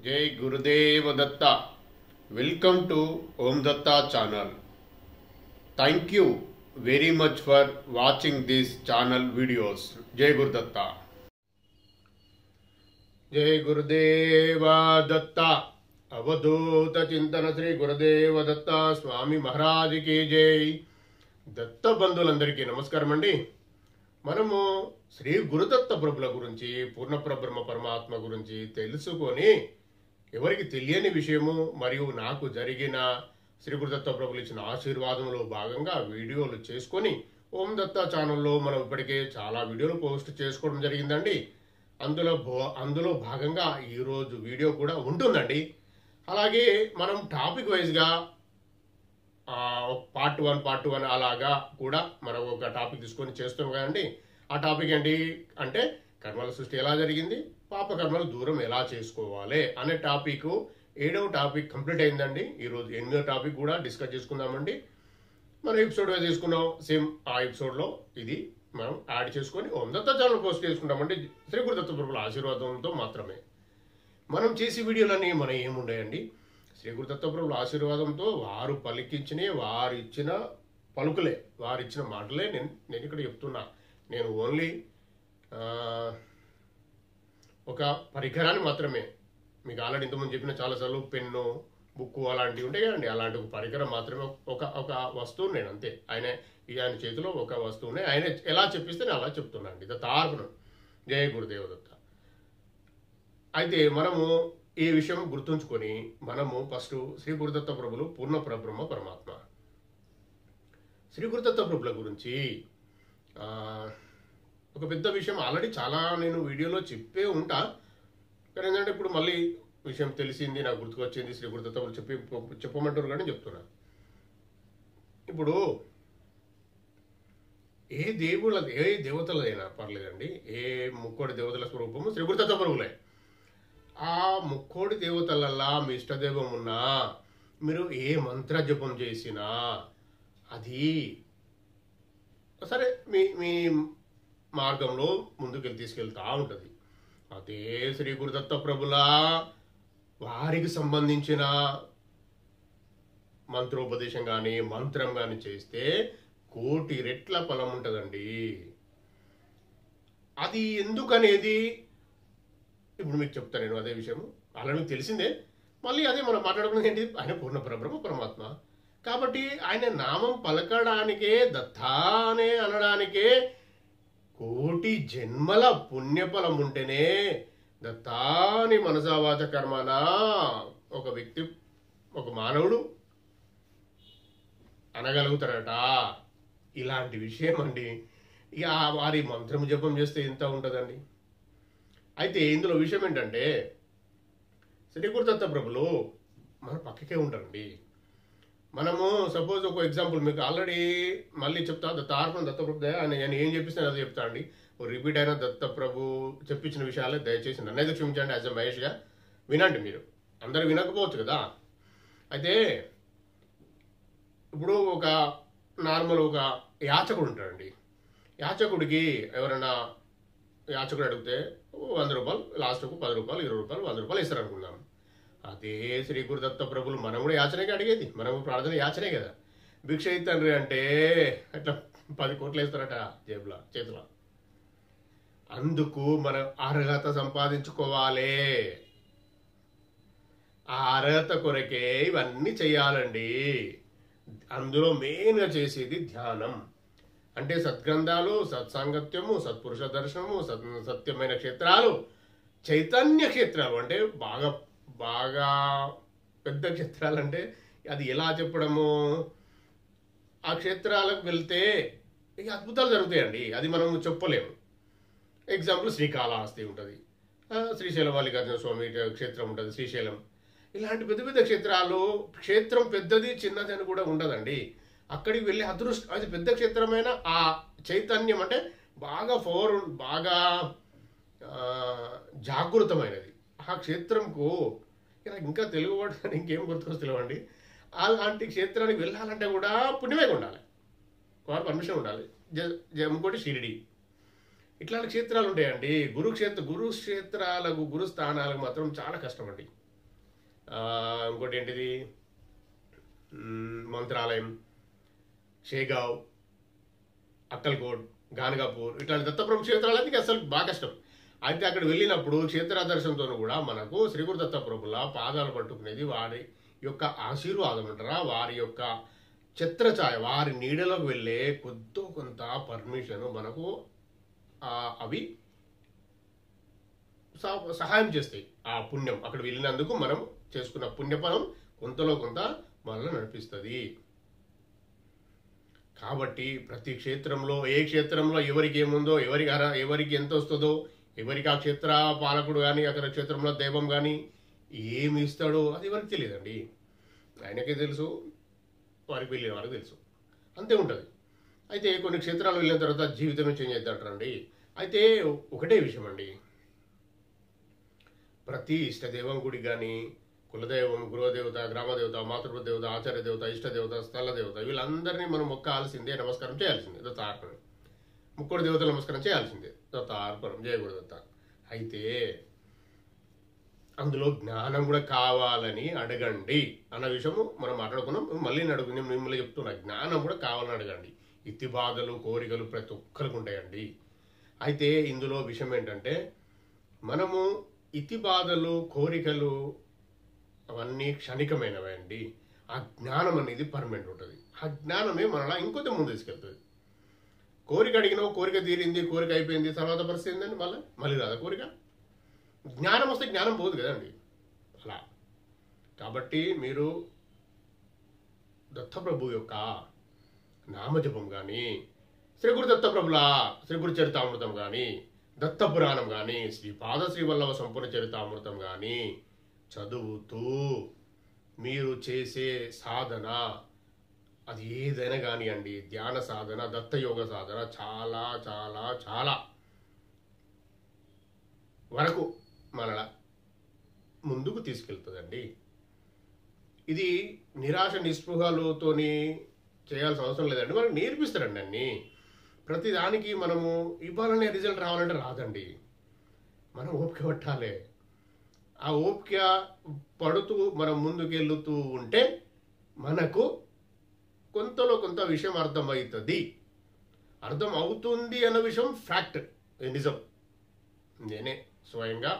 जय गुरुदेव Dutta. Welcome to Om Datta channel. Thank you very much for watching this channel videos. जय गुरु दत्ता. जय गुरुदेव दत्ता. अवधूत चिंतन श्री गुरुदेव दत्ता स्वामी महाराज की जय. దత్త బంధువులందరికీ నమస్కారం అండి. మనము శ్రీ గురుదత్త ప్రభుల గురించి, పూర్ణప్రబ్రహ్మ పరమాత్మ గురించి తెలుసుకొని, ఎవరికి తెలియని విషయము మరియు నాకు జరిగిన శ్రీ గురుదత్త ప్రభులు ఇచ్చిన ఆశీర్వాదంలో భాగంగా వీడియోలు చేసుకొని ఓం దత్త ఛానల్లో మనం ఇప్పటికే చాలా వీడియోలు పోస్ట్ చేసుకోవడం జరిగిందండి. అందులో భాగంగా ఈరోజు వీడియో కూడా ఉంటుందండి. అలాగే మనం టాపిక్ వైజ్గా పార్ట్ 1 అలాగా కూడా మనం ఒక టాపిక్ తీసుకొని చేస్తున్నాం కదండి. ఆ టాపిక్ ఏంటి అంటే కర్మల సృష్టి ఎలా జరిగింది, పాప కర్మలు దూరం ఎలా చేసుకోవాలి అనే టాపిక్ 7వ టాపిక్ కంప్లీట్ అయిందండి. ఈరోజు 8వ టాపిక్ కూడా డిస్కస్ చేసుకుందామండి. మనం ఎపిసోడ్గా తీసుకున్నాం, సేమ్ ఆ ఎపిసోడ్లో ఇది మనం యాడ్ చేసుకొని ఓం దత్త ఛానల్ పోస్ట్ చేసుకుంటామండి. శ్రీ గురుదత్త ప్రభుల ఆశీర్వాదంతో మాత్రమే మనం చేసే వీడియోలన్నీ మనం ఏముండాయండి, శ్రీ గురుదత్త ప్రభుల ఆశీర్వాదంతో వారు పలికించిన వారిచ్చిన పలుకులే, వారిచ్చిన మాటలే నేను ఇక్కడ చెప్తున్నా. నేను ఓన్లీ ఒక పరికరాన్ని మాత్రమే, మీకు ఆల్రెడీ ఇంతకుముందు చెప్పిన చాలాసార్లు పెన్ను, బుక్కు అలాంటివి ఉంటాయి కదండి, అలాంటి ఒక పరికరం మాత్రమే, ఒక వస్తువు నేను అంతే. ఆయన చేతిలో ఒక వస్తువునే ఆయన ఎలా చెప్పిస్తే నేను అలా చెప్తున్నా అండి. దత్తార్పణం. జయ గురుదేవ దత్త. అయితే మనము ఈ విషయం గుర్తుంచుకొని మనము ఫస్ట్ శ్రీ గురుదత్త ప్రభులు పూర్ణ పరబ్రహ్మ పరమాత్మ, శ్రీ గురుదత్త ప్రభుల గురించి ఒక పెద్ద విషయం ఆల్రెడీ చాలా నేను వీడియోలో చెప్పే ఉంటా. కానీ ఏంటంటే ఇప్పుడు మళ్ళీ విషయం తెలిసింది, నాకు గుర్తుకొచ్చింది, శ్రీ గురుదత్త ప్రభులు చెప్పమంటారు కానీ చెప్తున్నా. ఇప్పుడు ఏ దేవతలైనా పర్లేదండి, ఏ ముక్కోడి దేవతల స్వరూపము శ్రీ గురుదత్త ప్రభులే. ఆ ముక్కోడి దేవతలల్లా మీ ఇష్టదైవం ఉన్నా, మీరు ఏ మంత్ర జపం చేసినా అది సరే మీ మార్గంలో ముందుకు తీసుకెళ్తా ఉంటుంది. అదే శ్రీ గురుదత్త ప్రభుల వారికి సంబంధించిన మంత్రోపదేశం కానీ మంత్రం కానీ చేస్తే 1,000,000 రెట్ల ఫలం ఉంటుందండి. అది ఎందుకనేది ఇప్పుడు మీకు చెప్తాను నేను. అదే విషయం అలా మీకు తెలిసిందే, మళ్ళీ అదే మనం మాట్లాడుకున్నది ఏంటి, ఆయన పూర్ణ పరబ్రహ్మ పరమాత్మ కాబట్టి ఆయన నామం పలకడానికే, దత్తానే అనడానికే 1,000,000 జన్మల పుణ్యఫలం ఉంటేనే దత్తాని మనసావాచ కర్మన ఒక వ్యక్తి, ఒక మానవుడు అనగలుగుతారట. ఇలాంటి విషయం అండి. ఇక వారి మంత్రం జపం చేస్తే ఎంత ఉంటుందండి. అయితే ఇందులో విషయం ఏంటంటే శ్రీ గురుదత్త ప్రభులు మన పక్కకే ఉంటారండి. మనము సపోజ్ ఒక ఎగ్జాంపుల్ మీకు ఆల్రెడీ మళ్ళీ చెప్తా, దత్తార్పణ దత్త ప్రభు నేను ఏం చెప్పిస్తాను అది చెప్తా అండి. రిపీట్ అయిన దత్త ప్రభు చెప్పించిన విషయాలే దయచేసి నన్నైతే క్షమించండి. యాజ్ ఎ మహేష్గా వినండి. మీరు అందరూ వినకపోవచ్చు కదా. అయితే ఇప్పుడు ఒక నార్మల్ ఒక యాచకుడు ఉంటాడండి. యాచకుడికి ఎవరైనా యాచకుడు అడిగితే 100 రూపాయలు, లాస్ట్కు 10 రూపాయలు, 20 రూపాయలు, 100 రూపాయలు ఇస్తారు అనుకుందాం. అదే శ్రీ గురుదత్త ప్రభులు మనం కూడా యాచనగా అడిగేది, మనం ప్రార్థన యాచనే కదా. భిక్ష తండ్రి అంటే అట్లా 10 కోట్లు వేస్తారట జేబులో, చేతిలో. అందుకు మనం అర్హత సంపాదించుకోవాలి. ఆ అర్హత కొరకే ఇవన్నీ చెయ్యాలండి. అందులో మెయిన్గా చేసేది ధ్యానం. అంటే సద్గ్రంథాలు, సత్సాంగత్యము, సత్పురుష దర్శనము, సత్యమైన క్షేత్రాలు, చైతన్య క్షేత్రాలు అంటే బాగా బాగా పెద్ద క్షేత్రాలు. అంటే అది ఎలా చెప్పడము, ఆ క్షేత్రాలకు వెళ్తే ఇక అద్భుతాలు జరుగుతాయండి. అది మనం చెప్పలేము. ఎగ్జాంపుల్ శ్రీకాళహస్తి ఉంటుంది, శ్రీశైలం మల్లికార్జున స్వామి క్షేత్రం ఉంటుంది, శ్రీశైలం. ఇలాంటి పెద్ద పెద్ద క్షేత్రాలు, క్షేత్రం పెద్దది చిన్నది అని కూడా ఉండదండి. అక్కడికి వెళ్ళి అది పెద్ద క్షేత్రమైన ఆ చైతన్యం అంటే బాగా బాగా జాగృతమైనది ఆ క్షేత్రంకు. ఇంకా తెలుగు వాడు ఇంకేం గుర్తుకొస్తలేవండి. అలాంటి క్షేత్రానికి వెళ్ళాలంటే కూడా పుణ్యమే ఉండాలి, వారు పర్మిషన్ ఉండాలి. ఇంకోటి షిరిడి, ఇట్లాంటి క్షేత్రాలు ఉంటాయండి. గురుక్షేత్రాలకు, గురుస్థానాలకు మాత్రం చాలా కష్టం అండి. ఇంకోటి ఏంటిది, మంత్రాలయం, షేగావ్, అక్కల్కోట్, గానగాపూర్, ఇట్లాంటి దత్తప్రభు క్షేత్రాలకి అసలు బాగా కష్టం. అయితే అక్కడ వెళ్ళినప్పుడు క్షేత్ర దర్శనంతో కూడా మనకు శ్రీ గురు దత్తప్రభుల పాదాలు పట్టుకునేది, వారి యొక్క ఆశీర్వాదం అంటారా, వారి యొక్క ఛత్రఛాయ, వారి నీడలోకి వెళ్ళే కొద్దో కొంత పర్మిషన్ మనకు అవి సహాయం చేస్తాయి. ఆ పుణ్యం అక్కడ వెళ్ళినందుకు మనం చేసుకున్న పుణ్యఫలం కొంతలో కొంత మనల్ని నడిపిస్తుంది. కాబట్టి ప్రతి క్షేత్రంలో, ఏ క్షేత్రంలో ఎవరికి ఏముందో, ఎవరికి ఎంత వస్తుందో, ఎవరికి ఆ క్షేత్ర పాలకుడు కానీ అక్కడ క్షేత్రంలో దైవం కానీ ఏమి ఇస్తాడో అది ఎవరికి తెలియదండి. ఆయనకే తెలుసు, వారికి వెళ్ళిన వారికి తెలుసు, అంతే ఉంటుంది. అయితే కొన్ని క్షేత్రాలు వెళ్ళిన తర్వాత జీవితమే చేంజ్ అవుతాడండి. అయితే ఒకటే విషయం అండి, ప్రతి ఇష్టదైవం గుడి కానీ, కులదైవం, గృహదేవత, గ్రామదేవత, మాతృదేవత, ఆచార్య దేవత, ఇష్టదేవత, స్థల దేవత, వీళ్ళందరినీ మనం మొక్కాల్సిందే, నమస్కారం చేయాల్సిందే, దత్తార్పణం. ముక్కోటి దేవతలు నమస్కారం చేయాల్సిందే, దత్తార్పణం, జయ గురుదత్త. అయితే అందులో జ్ఞానం కూడా కావాలని అడగండి అన్న విషయము మనం మాట్లాడుకున్నాం. మళ్ళీ అడుగు, మిమ్మల్ని చెప్తున్నా, జ్ఞానం కూడా కావాలని అడగండి. ఇత్తి బాధలు, కోరికలు ప్రతి ఒక్కరికి ఉంటాయండి. అయితే ఇందులో విషయం ఏంటంటే, మనము ఇతి బాధలు, కోరికలు అవన్నీ క్షణికమైనవి అండి. ఆ జ్ఞానం అనేది పర్మనెంట్ ఉంటుంది. ఆ జ్ఞానమే మనలా ఇంకొంచెం ముందు తీసుకెళ్తుంది. కోరిక అడిగినావు, కోరిక తీరింది, కోరిక అయిపోయింది, తర్వాత పరిస్థితి ఏంటండి, మళ్ళీ రాదా కోరిక? జ్ఞానం వస్తే జ్ఞానం పోదు కదండి అలా. కాబట్టి మీరు దత్తప్రభు యొక్క నామజపం కానీ, శ్రీ గురు దత్తప్రభుల శ్రీ గురు చరితామృతం కానీ, దత్తపురాణం కానీ, శ్రీపాద శ్రీవల్లభ సంపూర్ణ చరితామృతం కానీ చదువుతూ మీరు చేసే సాధన అది ఏదైనా కానివ్వండి, ధ్యాన సాధన, దత్తయోగ సాధన చాలా చాలా చాలా వరకు మనల ముందుకు తీసుకెళ్తుందండి. ఇది నిరాశ నిస్పృహలతోని చేయాల్సిన అవసరం లేదండి. మనకు నేర్పిస్తారండి అన్నీ. ప్రతిదానికి మనము ఇవ్వాలనే రిజల్ట్ రావాలంటే రాదండి. మనం ఓపిక పట్టాలి. ఆ ఓపిక పడుతూ మనం ముందుకెళ్తూ ఉంటే మనకు కొంతలో కొంత విషయం అర్థమవుతుంది. అర్థం అవుతుంది అన్న విషయం ఫ్యాక్ట్, నిజం. నేనే స్వయంగా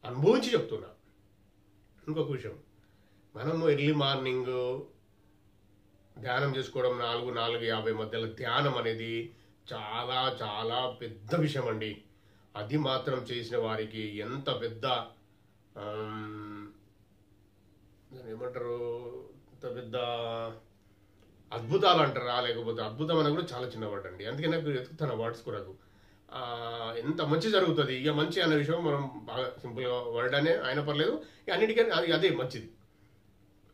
అనుభవించి చెప్తున్నా. ఇంకొక విషయం, మనము ఎర్లీ మార్నింగ్ ధ్యానం చేసుకోవడం 4-4:50 మధ్యలో ధ్యానం అనేది చాలా చాలా పెద్ద విషయం అండి. అది మాత్రం చేసిన వారికి ఎంత పెద్ద ఏమంటారు, ఎంత పెద్ద అద్భుతాలు అంటారా, లేకపోతే అద్భుతం అనేది కూడా చాలా చిన్న వర్డ్ అండి. అందుకే నాకు ఎత్తుకుతాను వర్డ్స్ కొరకు. ఎంత మంచి జరుగుతుంది. ఇక మంచి అనే విషయం మనం బాగా సింపుల్గా వర్డ్ అనే అయినా పర్లేదు, ఇక అన్నిటికీ అదే మంచిది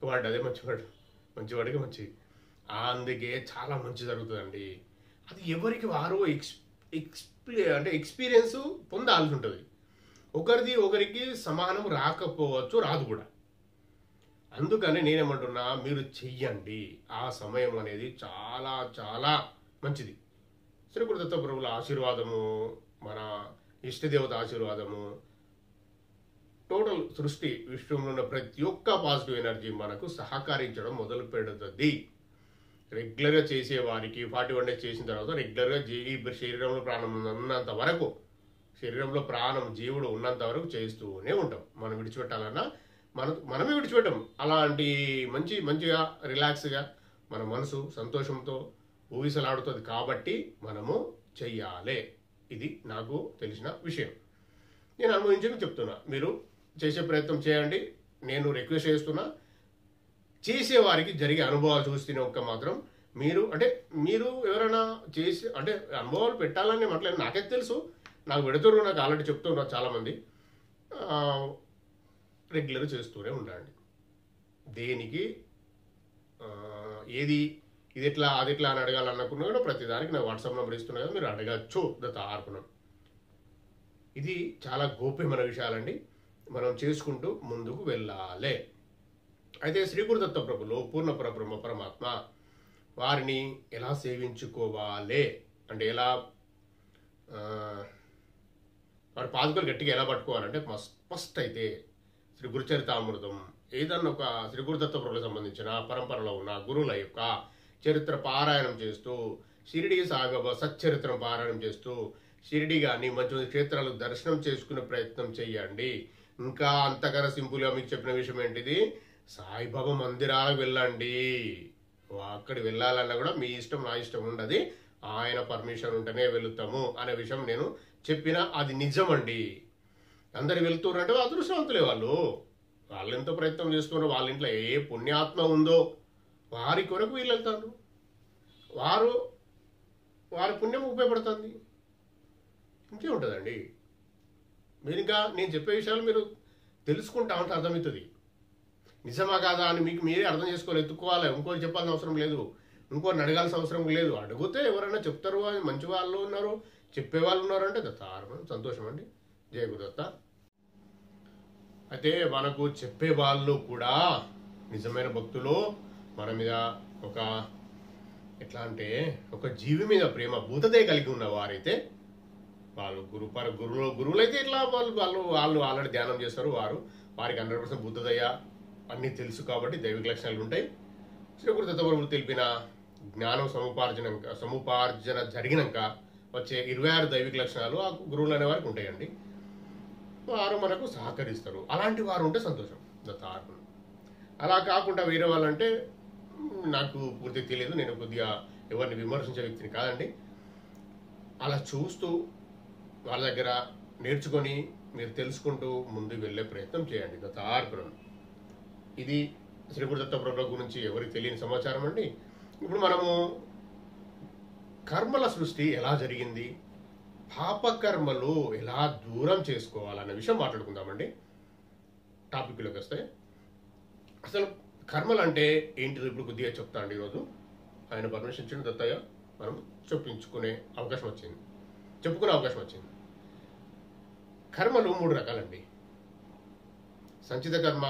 వర్డ్, అదే మంచి వర్డ్, మంచి వర్డ్కి మంచిది. అందుకే చాలా మంచి జరుగుతుందండి. అది ఎవరికి వారు అంటే ఎక్స్పీరియన్స్ పొందాల్సి ఉంటుంది. ఒకరికి సమానం రాకపోవచ్చు, రాదు కూడా. అందుకని నేనేమంటున్నా, మీరు చెయ్యండి. ఆ సమయం అనేది చాలా చాలా మంచిది. శ్రీ గురు దత్తప్రభుల ఆశీర్వాదము, మన ఇష్టదేవత ఆశీర్వాదము, టోటల్ సృష్టి విశ్వంలో ఉన్న ప్రతి ఒక్క పాజిటివ్ ఎనర్జీ మనకు సహకరించడం మొదలు పెడుతుంది. రెగ్యులర్గా చేసేవారికి 41 డేస్ చేసిన తర్వాత రెగ్యులర్గా ఈ శరీరంలో ప్రాణం ఉన్నంత వరకు, శరీరంలో ప్రాణం జీవుడు ఉన్నంత వరకు చేస్తూనే ఉంటాం. మనం విడిచిపెట్టాలన్నా మనమే విడిచిపెట్టాం. అలాంటి మంచిగా రిలాక్స్గా మన మనసు సంతోషంతో ఊగిసలాడుతుంది. కాబట్టి మనము చెయ్యాలి. ఇది నాకు తెలిసిన విషయం, నేను అనుభవించి చెప్తున్నా. మీరు చేసే ప్రయత్నం చేయండి. నేను రిక్వెస్ట్ చేస్తున్నా, చేసేవారికి జరిగే అనుభవాలు చూస్తేనే ఒక్క మాత్రం మీరు ఎవరైనా చేసి అంటే అనుభవాలు పెట్టాలని మాట్లాడి నాకైతే తెలుసు, నాకు పెడుతున్నారు, నాకు ఆల్రెడీ చెప్తున్నారు చాలామంది. రెగ్యులర్ చేస్తూనే ఉండండి. దేనికి ఇది ఎట్లా అది ఎట్లా అని అడగాలనుకున్నా కూడా ప్రతిదానికి నా వాట్సాప్ నెంబర్ ఇస్తున్నా కదా, మీరు అడగచ్చు దత్తార్పణం. ఇది చాలా గోప్యమైన విషయాలండి, మనం చేసుకుంటూ ముందుకు వెళ్ళాలి. అయితే శ్రీ గురు దత్తప్రభులు పూర్ణ పరబ్రహ్మ పరమాత్మ, వారిని ఎలా సేవించుకోవాలి అంటే ఎలా వారి పాదుకలు గట్టిగా ఎలా పట్టుకోవాలంటే ఫస్ట్ అయితే శ్రీ గురుచరితామృతం, ఏదన్నా ఒక శ్రీ గురుదత్త ప్రభులకు సంబంధించిన పరంపరలో ఉన్న గురువుల యొక్క చరిత్ర పారాయణం చేస్తూ, షిరిడి సాయిబాబా సచ్చరిత్రం పారాయణం చేస్తూ షిరిడి కానీ మంచి మంచి క్షేత్రాలు దర్శనం చేసుకునే ప్రయత్నం చేయండి. ఇంకా అంతకన్నా సింపుల్గా మీకు చెప్పిన విషయం ఏంటిది, సాయిబాబా మందిరాలకు వెళ్ళండి. అక్కడికి వెళ్ళాలన్నా కూడా మీ ఇష్టం నా ఇష్టం ఉండదు, ఆయన పర్మిషన్ ఉంటేనే వెళుతాము అనే విషయం నేను చెప్పిన అది నిజమండి. అందరు వెళ్తున్నారంటే అదృష్టవంతులే వాళ్ళు ఎంతో ప్రయత్నం చేస్తున్నారు. వాళ్ళ ఇంట్లో ఏ పుణ్యాత్మ ఉందో వారి కొరకు వీళ్ళు వెళ్తారు, వారి పుణ్యం ఉపయోగపడుతుంది. ఇంకే ఉంటుందండి. మీరు ఇంకా నేను చెప్పే విషయాలు మీరు తెలుసుకుంటా ఉంటే అర్థమవుతుంది. నిజమా కాదా అని మీకు మీరే అర్థం చేసుకోవాలి, ఎత్తుకోవాలి. ఇంకోటి చెప్పాల్సిన అవసరం లేదు, ఇంకోరిని అడగాల్సిన అవసరం లేదు. అడిగితే ఎవరైనా చెప్తారు, అని మంచి వాళ్ళు ఉన్నారు, చెప్పేవాళ్ళు ఉన్నారు అంటే దత్తార్పణం, సంతోషం అండి. జయ గురుదత్త. అయితే మనకు చెప్పే వాళ్ళు కూడా నిజమైన భక్తులు, మన మీద ఒక ఎట్లా అంటే ఒక జీవి మీద ప్రేమ భూతదే కలిగి ఉన్న వారైతే వాళ్ళు గురువులైతే ఇట్లా వాళ్ళు ఆల్రెడీ ధ్యానం చేస్తారు. వారికి 100% బుద్ధదయ అన్నీ తెలుసు కాబట్టి దైవిక లక్షణాలు ఉంటాయి. శ్రీ గురుదత్త ప్రభువు తెలిపిన జ్ఞానం సముపార్జన జరిగినాక వచ్చే 26 దైవిక లక్షణాలు ఆ గురువులు అనే వారికి ఉంటాయండి. వారు మనకు సహకరిస్తారు. అలాంటి వారు ఉంటే సంతోషం, దత్తార్పణం. అలా కాకుండా వేరే వాళ్ళంటే నాకు పూర్తిగా తెలియదు, నేను కొద్దిగా ఎవరిని విమర్శించే వ్యక్తిని కాదండి. అలా చూస్తూ వాళ్ళ దగ్గర నేర్చుకొని మీరు తెలుసుకుంటూ ముందుకు వెళ్ళే ప్రయత్నం చేయండి. దత్తార్పణం. ఇది శ్రీ గురుదత్త ప్రభువు గురించి ఎవరికి తెలియని సమాచారం అండి. ఇప్పుడు మనము కర్మల సృష్టి ఎలా జరిగింది, పాపకర్మలు ఎలా దూరం చేసుకోవాలన్న విషయం మాట్లాడుకుందామండి. టాపిక్లోకి వస్తే అసలు కర్మలు అంటే ఏంటిది ఇప్పుడు కొద్దిగా చెప్తా అండి. ఈరోజు ఆయన పర్మిషన్ ఇచ్చిన దత్తయ్య మనం చెప్పుకునే అవకాశం వచ్చింది. కర్మలు 3 రకాలండి. సంచిత కర్మ,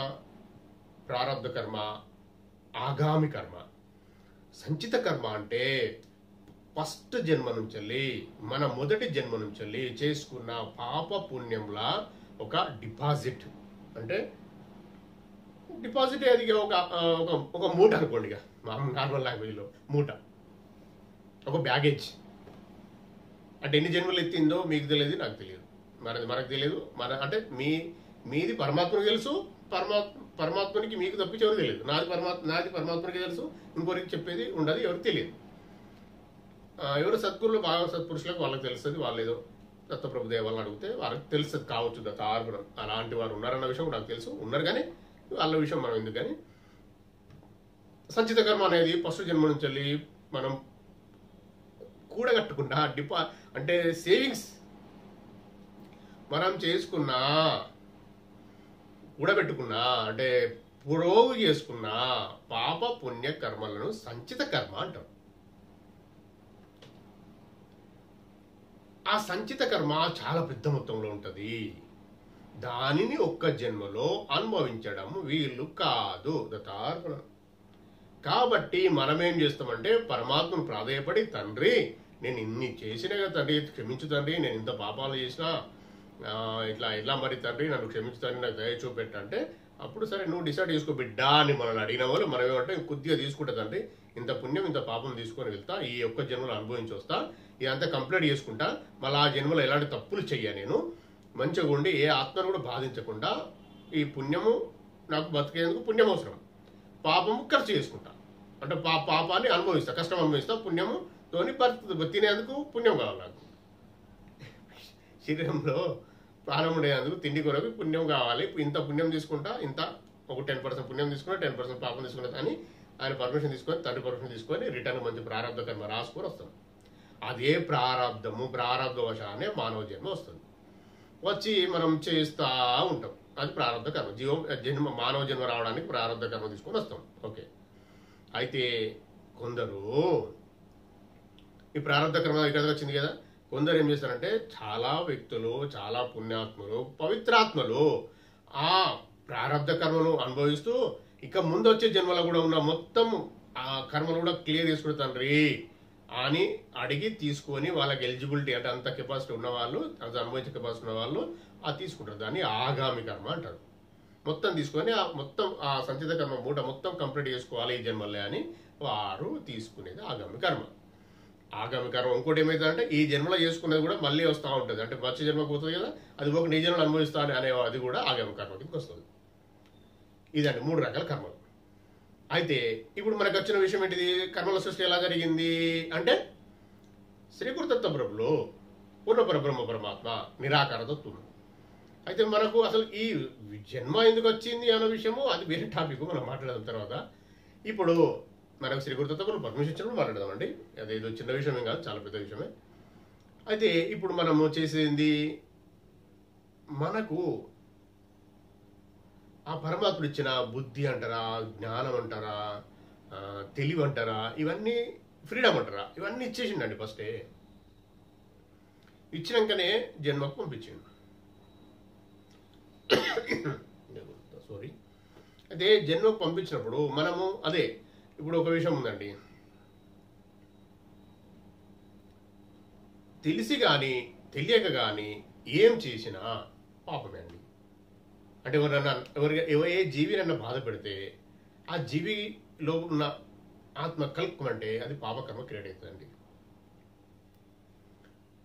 ప్రారబ్ధ కర్మ, ఆగామి కర్మ. సంచిత కర్మ అంటే ఫస్ట్ జన్మ నుంచి మన మొదటి జన్మ నుంచి చేసుకున్న పాప పుణ్యంలా ఒక డిపాజిట్. అంటే డిపాజిట్ అది ఒక మూట అనుకోండి, ఇక నార్మల్ లాంగ్వేజ్లో మూట, ఒక బ్యాగేజ్. అంటే ఎన్ని జన్మలు ఎత్తిందో మీకు తెలియదు, నాకు తెలియదు, మనకు తెలియదు. అంటే మీది పరమాత్మకు తెలుసు, పరమాత్మనికి మీకు తప్పించి ఎవరు తెలియదు. నాది పరమాత్మకి తెలుసు, ఇంకొకరికి చెప్పేది ఉండదు, ఎవరికి తెలియదు. ఎవరు సద్గురులు బాగా సత్పురుషులకు వాళ్ళకి తెలుస్తుంది, వాళ్ళు ఏదో దత్తప్రభుదేవ వాళ్ళని అడిగితే వాళ్ళకి తెలుస్తుంది కావచ్చు. దత్తార్పణం అలాంటి వారు ఉన్నారన్న విషయం నాకు తెలుసు, ఉన్నారు. కానీ వాళ్ళ విషయం మనం ఎందుకు. కానీ సంచిత కర్మ అనేది ఫస్ట్ జన్మ నుంచి మనం కూడగట్టుకున్న అంటే సేవింగ్స్ మనం చేసుకున్నా, కూడబెట్టుకున్నా, అంటే పురోగు చేసుకున్న పాప పుణ్య కర్మలను సంచిత కర్మ అంటారు. ఆ సంచిత కర్మ చాలా పెద్ద మొత్తంలో ఉంటుంది. దానిని ఒక్క జన్మలో అనుభవించడం వీలు కాదు. దత్తార్పణం. కాబట్టి మనమేం చేస్తామంటే పరమాత్మను ప్రాధేయపడి, తండ్రి నేను ఇన్ని చేసినా కదా తండ్రి, క్షమించు తండ్రి, నేను ఇంత పాపాలు చేసినా ఇట్లా మరి తండ్రి నన్ను క్షమించు తండ్రి, నాకు దయ చూపెట్టంటే అప్పుడు సరే నువ్వు డిసైడ్ చేసుకో బిడ్డా అని మనల్ని అడిగిన వాళ్ళు మనం ఏమంటే కొద్దిగా తీసుకుంటా తండ్రి, ఇంత పుణ్యం ఇంత పాపం తీసుకొని వెళ్తా, ఈ ఒక్క జన్మలో అనుభవించి వస్తా, ఇదంతా కంప్లీట్ చేసుకుంటా, మళ్ళీ ఆ జన్మలో ఎలాంటి తప్పులు చెయ్యా, నేను మంచిగా ఉండి ఏ ఆత్మను కూడా బాధించకుండా ఈ పుణ్యము నాకు బతికేందుకు పుణ్యం అవసరం, పాపము ఖర్చు చేసుకుంటా, అంటే పాపాన్ని అనుభవిస్తా, కష్టం అనుభవిస్తా, పుణ్యముతోని తినేందుకు పుణ్యం కావాలి. నాకు శరీరంలో ప్రాణం ఉండేందుకు తిండి కొరకు పుణ్యం కావాలి, ఇంత పుణ్యం తీసుకుంటా, ఇంత ఒక 10% పుణ్యం తీసుకున్నా 10% పాపం తీసుకున్నా కానీ ఆయన పర్మిషన్ తీసుకొని, తండ్రి పర్మిషన్ తీసుకొని రిటర్న్ మంచి ప్రారంభ కర్మ రాసుకొని వస్తాం. అదే ప్రారంభవశానే మానవ జన్మ వస్తుంది. వచ్చి మనం చేస్తూ ఉంటాం, అది ప్రారంభ కర్మ. మానవ జన్మ రావడానికి ప్రారంభ కర్మ తీసుకొని వస్తాం. ఓకే. అయితే కొందరు ఈ ప్రారంభ కర్మ ఇక్కడ వచ్చింది కదా, కొందరు ఏం చేస్తారంటే చాలా వ్యక్తులు, చాలా పుణ్యాత్ములు, పవిత్రాత్మలు ఆ ప్రారంభ కర్మను అనుభవిస్తూ ఇక ముందు వచ్చే జన్మలో కూడా ఉన్న మొత్తం ఆ కర్మను కూడా క్లియర్ చేసుకుని తండ్రి అని అడిగి తీసుకొని వాళ్ళకి ఎలిజిబిలిటీ, అంటే అంత కెపాసిటీ ఉన్నవాళ్ళు, అంత అనుభవించే కెపాసిటీ ఉన్న వాళ్ళు అది తీసుకుంటారు. దాన్ని ఆగామి కర్మ అంటారు. మొత్తం తీసుకొని మొత్తం ఆ సంచిత కర్మ మూట మొత్తం కంప్లీట్ చేసుకోవాలి ఈ జన్మలే అని వారు తీసుకునేది ఆగామి కర్మ. ఆగామి కర్మ ఇంకోటి ఏమైతుందంటే ఈ జన్మలో చేసుకునేది కూడా మళ్ళీ వస్తూ ఉంటుంది. అంటే వచ్చే జన్మ పోతుంది కదా, అది ఒక నీ జన్మలో అనుభవిస్తాను అనే అది కూడా ఆగామి కర్మ కిందకి వస్తుంది. ఇదండి 3 రకాల కర్మలు. అయితే ఇప్పుడు మనకు వచ్చిన విషయం ఏంటిది? కర్మల సృష్టి ఎలా జరిగింది అంటే శ్రీకృతత్వ ప్రభులు పూర్ణపరబ్రహ్మ పరమాత్మ నిరాకార తత్వం. అయితే మనకు అసలు ఈ జన్మ ఎందుకు వచ్చింది అన్న విషయము అది వేరే టాపిక్, మనం మాట్లాడదాం తర్వాత. ఇప్పుడు మనకు శ్రీకృతత్వ పర్మిషన్ ఇచ్చినప్పుడు మాట్లాడదామండి. అదేదో చిన్న విషయమే కాదు, చాలా పెద్ద విషయమే. అయితే ఇప్పుడు మనము చేసేది మనకు ఆ పరమాత్ముడు ఇచ్చిన బుద్ధి అంటారా, జ్ఞానం అంటారా, తెలివి అంటారా, ఇవన్నీ ఫ్రీడమ్ అంటారా, ఇవన్నీ ఇచ్చేసిండండి ఫస్టే. ఇచ్చినాకనే జన్మకు పంపించిండు. సారీ. అయితే జన్మకు పంపించినప్పుడు మనము అదే ఇప్పుడు ఒక విషయం ఉందండి, తెలిసి కానీ తెలియక కానీ ఏం చేసినా పాపమే అండి. అంటే ఏ జీవినన్నా బాధ పెడితే ఆ జీవిలో ఉన్న ఆత్మ కలుపుకుంటే అది పాపకర్మ క్రియేట్ అవుతుందండి.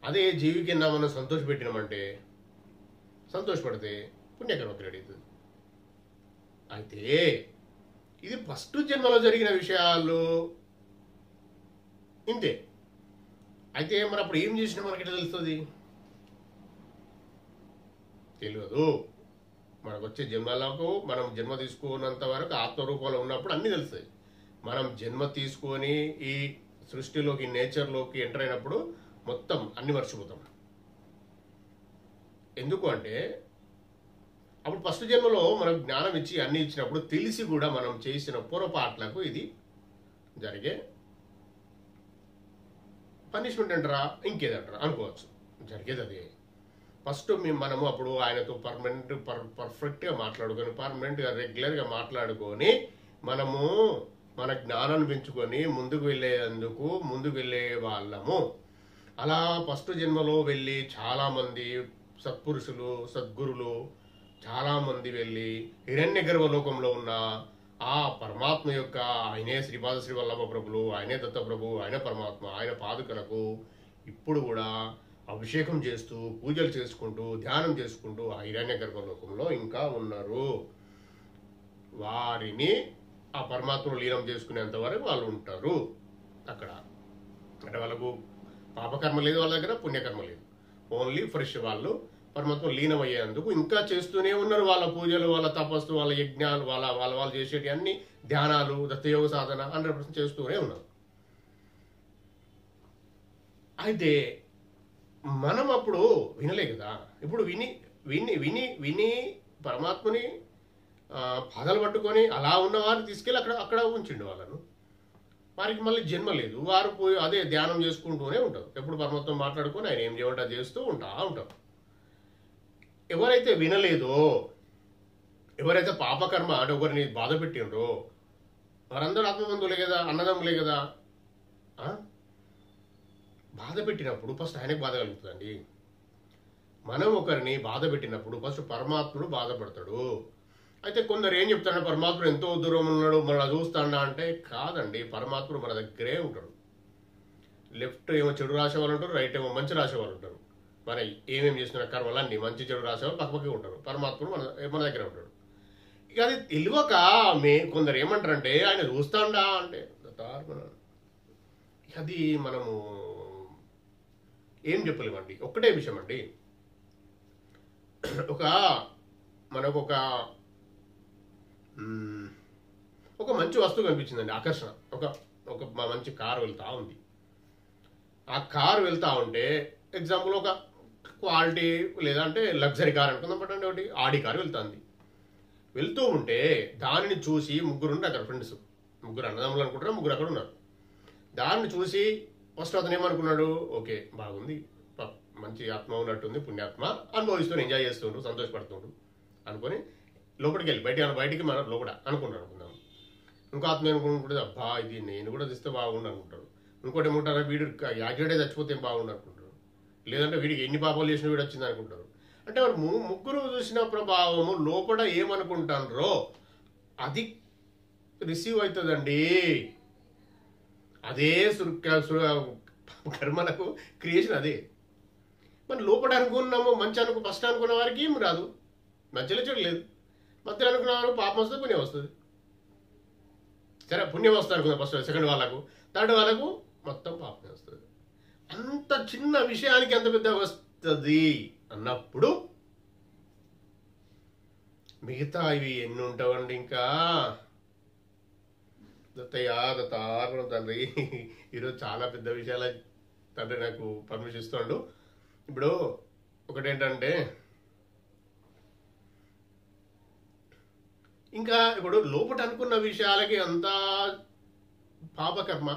అదే జీవి కింద మనం సంతోషపెట్టినామంటే సంతోషపడితే పుణ్యకర్మ క్రియేట్ అవుతుంది. అయితే ఇది ఫస్ట్ జన్మలో జరిగిన విషయాలు ఇంతే. అయితే మరి అప్పుడు ఏం చేసినా మనకి ఎట్లా తెలుస్తుంది? తెలియదు. మనకు వచ్చే జన్మలకు మనం జన్మ తీసుకున్నంత వరకు ఆత్మరూపంలో ఉన్నప్పుడు అన్నీ తెలుస్తాయి. మనం జన్మ తీసుకొని ఈ సృష్టిలోకి నేచర్లోకి ఎంటర్ అయినప్పుడు మొత్తం అన్ని మర్చిపోతాం. ఎందుకు అంటే అప్పుడు ఫస్ట్ జన్మలో మనకు జ్ఞానం ఇచ్చి అన్ని ఇచ్చినప్పుడు తెలిసి కూడా మనం చేసిన పొరపాట్లకు ఇది జరిగే పనిష్మెంట్ అంటారా ఇంకేదంటారా అనుకోవచ్చు. జరిగేది అదే. ఫస్ట్ మనము అప్పుడు ఆయనతో పర్ఫెక్ట్గా మాట్లాడుకొని పర్మనెంట్గా రెగ్యులర్గా మాట్లాడుకొని మనము మన జ్ఞానాన్ని పెంచుకొని ముందుకు వెళ్ళే వాళ్ళము. అలా ఫస్ట్ జన్మలో వెళ్ళి చాలామంది సత్పురుషులు సద్గురులు చాలామంది వెళ్ళి హిరణ్య గర్భలోకంలో ఉన్న ఆ పరమాత్మ యొక్క ఆయనే శ్రీపాద శ్రీ వల్లభ ప్రభులు, ఆయనే దత్తప్రభు, ఆయన పరమాత్మ, ఆయన పాదుకలకు ఇప్పుడు కూడా అభిషేకం చేస్తూ పూజలు చేసుకుంటూ ధ్యానం చేసుకుంటూ ఆ హిరణ్య గర్భలోకంలో ఇంకా ఉన్నారు. వారిని ఆ పరమాత్మను లీనం చేసుకునేంత వరకు వాళ్ళు ఉంటారు అక్కడ. అంటే వాళ్ళకు పాపకర్మ లేదు, వాళ్ళ దగ్గర పుణ్యకర్మ లేదు, ఓన్లీ ఫ్రెష్ వాళ్ళు పరమాత్మ లీనమయ్యేందుకు ఇంకా చేస్తూనే ఉన్నారు. వాళ్ళ పూజలు, వాళ్ళ తపస్సు, వాళ్ళ యజ్ఞాలు, వాళ్ళు చేసేటి అన్ని ధ్యానాలు, దత్తయోగ సాధన 100% చేస్తూనే ఉన్నారు. అయితే మనం అప్పుడు వినలే కదా. ఇప్పుడు విని విని విని విని పరమాత్మని పాదాలు పట్టుకొని అలా ఉన్న వారిని తీసుకెళ్ళి అక్కడ ఉంచిండు వాళ్ళను. వారికి మళ్ళీ జన్మ లేదు. వారు పోయి అదే ధ్యానం చేసుకుంటూనే ఉంటారు. ఎప్పుడు పరమాత్మ మాట్లాడుకొని ఆయన ఏం చేయమంటా చేస్తూ ఉంటారు. ఎవరైతే వినలేదో, ఎవరైతే పాపకర్మ అంటే ఒకరిని బాధ పెట్టిండ్రో వారందరూ ఆత్మబంధువులే కదా, అన్నదమ్ములే కదా. బాధ పెట్టినప్పుడు ఫస్ట్ ఆయనకు బాధ కలుగుతుందండి. మనం ఒకరిని బాధ పెట్టినప్పుడు ఫస్ట్ పరమాత్ముడు బాధపడతాడు. అయితే కొందరు ఏం చెప్తాడు, పరమాత్ముడు ఎంతో దూరం ఉన్నాడు మన చూస్తాడా అంటే కాదండి. పరమాత్ముడు మన దగ్గరే ఉంటాడు. లెఫ్ట్ ఏమో చెడు రాసేవాళ్ళు ఉంటారు, రైట్ ఏమో మంచి రాసేవాళ్ళు ఉంటారు. మన ఏమేమి చేస్తున్న కర్మలన్నీ మంచి చెడు రాసేవాళ్ళు పక్కపక్కనే ఉంటారు. పరమాత్ముడు మన దగ్గర ఉంటాడు. ఇక అది తెలియక కొందరు ఏమంటారంటే ఆయన చూస్తాడా అంటే అది మనము ఏం చెప్పలేమండి. ఒక్కటే విషయం అండి, మనకు ఒక మంచి వస్తువు కనిపించిందండి, ఆకర్షణ. ఒక మంచి కారు వెళ్తా ఉంది. ఆ కారు వెళ్తా ఉంటే ఎగ్జాంపుల్ ఒక క్వాలిటీ లేదంటే లగ్జరీ కార్ అనుకుందాం పట్టండి, ఒకటి ఆడి కారు వెళ్తూ ఉంటే దానిని చూసి ముగ్గురు ఉన్నారు అక్కడ ఫ్రెండ్స్, ముగ్గురు అన్నదమ్ములు అనుకుంటారు, ముగ్గురు అక్కడ ఉన్నారు. దాన్ని చూసి ఫస్ట్ అతను ఏమనుకున్నాడు, ఓకే బాగుంది, మంచి ఆత్మ ఉన్నట్టుంది, పుణ్యాత్మ, అనుభవిస్తూ ఎంజాయ్ చేస్తుండ్రు, సంతోషపడుతుండ్రు అనుకొని లోపలికి వెళ్ళి బయటికి మన లోపల అనుకుందాం. ఇంకో ఆత్మ అనుకుంటుంది, అబ్బా ఇది నేను కూడా తెస్తే బాగుండు అనుకుంటారు. ఇంకోటి ఏమంటారా, వీడు యాక్సిడెంట్ చచ్చిపోతే ఏం బాగుండు అనుకుంటారు. లేదంటే వీడికి ఎన్ని పాపాలు చేసిన వీడు వచ్చింది అనుకుంటారు. అంటే వారు ముగ్గురు చూసిన ప్రభావము లోపల ఏమనుకుంటారో అది రిసీవ్ అవుతుందండి. అదే కర్మలకు క్రియేషన్ అదే. మనం లోపల అనుకున్నాము మంచి ఫస్ట్ అనుకున్న వారికి ఏం రాదు, మధ్యలో చెడు లేదు. మధ్యలో అనుకున్న వారు పాపం వస్తుంది, పుణ్యం వస్తుంది. సరే పుణ్యం వస్తుంది అనుకుందాం ఫస్ట్, సెకండ్ వాళ్ళకు, థర్డ్ వాళ్ళకు మొత్తం పాపం వస్తుంది. అంత చిన్న విషయానికి ఎంత పెద్ద వస్తుంది అన్నప్పుడు మిగతా ఇవి ఎన్ని ఉంటావండి. ఇంకా దత్తాత్మ తండ్రి ఈరోజు చాలా పెద్ద విషయాల తండ్రి నాకు పర్మిషన్ ఇస్తాడు. ఇప్పుడు ఒకటేంటంటే ఇంకా ఇప్పుడు లోపల అనుకున్న విషయాలకి అంతా పాపకర్మ,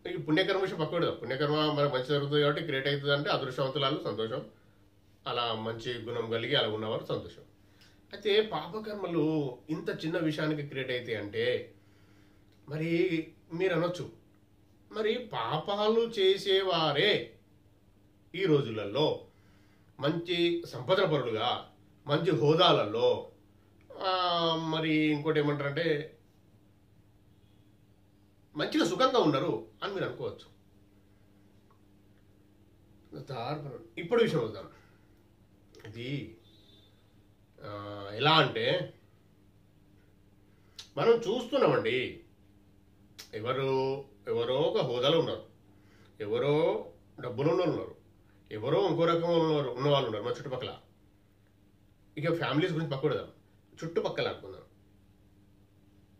ఈ పుణ్యకర్మ విషయం పక్కడు. పుణ్యకర్మ మనకు మంచి జరుగుతుంది కాబట్టి క్రియేట్ అవుతుంది అంటే అదృష్టవంతులాలు సంతోషం, అలా మంచి గుణం కలిగి అలా ఉన్నవారు సంతోషం. అయితే పాపకర్మలు ఇంత చిన్న విషయానికి క్రియేట్ అవుతాయి అంటే మరి మీరు అనొచ్చు, మరి పాపాలు చేసేవారే ఈ రోజులలో మంచి సంపద పరులుగా మంచి హోదాలలో మరి ఇంకోటి ఏమంటారంటే మంచిగా సుఖంగా ఉన్నారు అని మీరు అనుకోవచ్చు. ఇప్పుడు విషయం వద్దాం. ఇది ఎలా అంటే మనం చూస్తున్నామండి, ఎవరో ఒక హోదాలో ఉన్నారు, ఎవరో డబ్బులు ఉన్నారు, ఎవరో ఇంకో రకంగా ఉన్నవాళ్ళు ఉన్నారు మన చుట్టుపక్కల. ఇక ఫ్యామిలీస్ గురించి పక్కడదాం, చుట్టుపక్కల అనుకుందాం.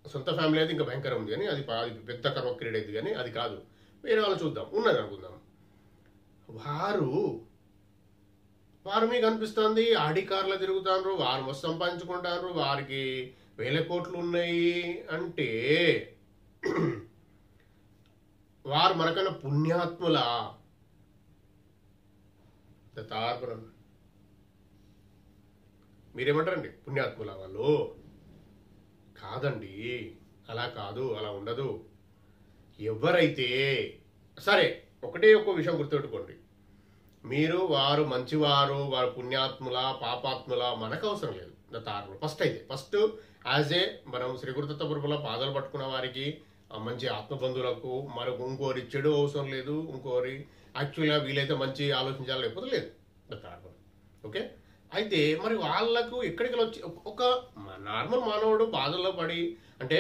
సొంత ఫ్యామిలీ అయితే ఇంకా భయంకరం ఉంది, కానీ అది పెద్ద కర్మ క్రియేట్ అయింది. కానీ అది కాదు, వేరే వాళ్ళు చూద్దాం, ఉన్నారు అనుకుందాం. వారు మీకు అనిపిస్తుంది ఆడి కార్లో తిరుగుతారు, వారు మస్తు సంపాదించుకుంటారు, వారికి 1000 కోట్లు ఉన్నాయి అంటే వారు మనకన్నా పుణ్యాత్ముల దత్తాత్మనం. మీరేమంటారండి? పుణ్యాత్ముల వాళ్ళు కాదండి, అలా కాదు, అలా ఉండదు. ఎవరైతే సరే ఒకటే ఒక విషయం గుర్తుపెట్టుకోండి, వారు మంచివారు, వారు పుణ్యాత్ముల పాపాత్ముల మనకు అవసరం లేదు. దత్తాత్మలు ఫస్ట్ యాజ్ ఏ మనం శ్రీ గురుదత్తపురముల పాదాలు పట్టుకున్న వారికి మంచి ఆత్మబంధువులకు మరొక ఇంకోరి చెడు అవసరం లేదు, ఇంకోరి యాక్చువల్గా వీలైతే మంచి ఆలోచించాలి, లేకపోతే లేదు దత్తాత్మలు. ఓకే, అయితే మరి వాళ్ళకు ఎక్కడికి వచ్చి ఒక నార్మల్ మానవుడు బాధల్లో పడి అంటే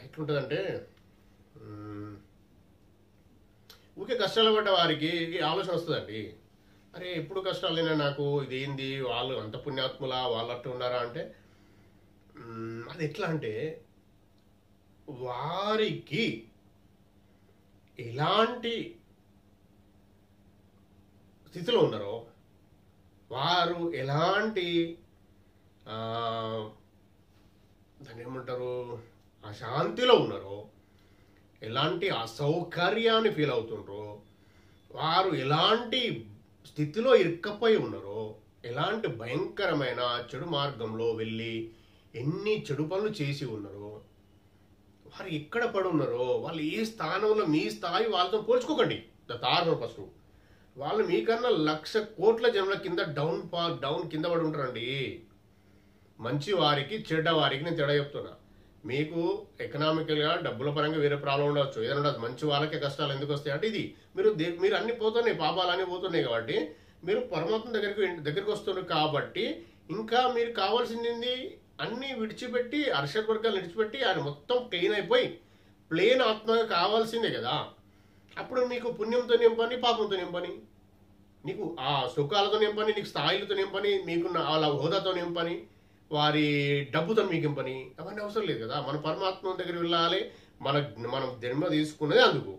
ఎట్లుంటుందంటే ఊరికే కష్టాలు పడ్డ వారికి ఆలోచన వస్తుందండి, అరే ఎప్పుడు కష్టాలైనా నాకు ఇదేంది, వాళ్ళు అంత పుణ్యాత్ములా వాళ్ళు అట్టు ఉన్నారా అంటే అది ఎట్లా అంటే వారికి ఎలాంటి స్థితిలో ఉన్నారో, వారు ఎలాంటి దాన్ని ఏమంటారు అశాంతిలో ఉన్నారో, ఎలాంటి అసౌకర్యాన్ని ఫీల్ అవుతుండ్రో, వారు ఎలాంటి స్థితిలో ఇరుక్కపోయి ఉన్నారో, ఎలాంటి భయంకరమైన చెడు మార్గంలో వెళ్ళి ఎన్ని చెడు పనులు చేసి ఉన్నారో, వారు ఎక్కడ పడి ఉన్నారో, వాళ్ళు ఏ స్థానంలో, మీ స్థాయి వాళ్ళతో పోల్చుకోకండి. దారుణం ఫస్ట్ వాళ్ళు మీకన్నా 1,00,000 కోట్ల జన్మల కింద డౌన్ కింద పడి ఉంటారండి. మంచి వారికి చెడ్డ వారికి నేను తేడా చెప్తున్నా. మీకు ఎకనామికల్గా డబ్బుల పరంగా వేరే ప్రాబ్లం ఉండవచ్చు, ఏదైనా ఉండదు. మంచి వాళ్ళకే కష్టాలు ఎందుకు వస్తాయి అంటే ఇది మీరు అన్ని పోతున్నాయి, పాపాలు అన్నీ పోతున్నాయి కాబట్టి మీరు పరమాత్మ దగ్గరికి వస్తున్నారు కాబట్టి ఇంకా మీరు కావాల్సింది అన్నీ విడిచిపెట్టి అర్షడ్ వర్గాలు విడిచిపెట్టి ఆయన మొత్తం క్లీన్ అయిపోయి ప్లేన్ ఆత్మగా కావాల్సిందే కదా. అప్పుడు మీకు పుణ్యంతో నింపని, పాపంతో నింపని, నీకు ఆ సుఖాలతో నింపని, నీకు స్థాయిలతో నింపని, మీకున్న వాళ్ళ హోదాతో నింపని, వారి డబ్బుతో మీకు ఇంపని, అవన్నీ అవసరం లేదు కదా. మన పరమాత్మ దగ్గర వెళ్ళాలి. మనం జన్మ తీసుకున్నది అందుకు.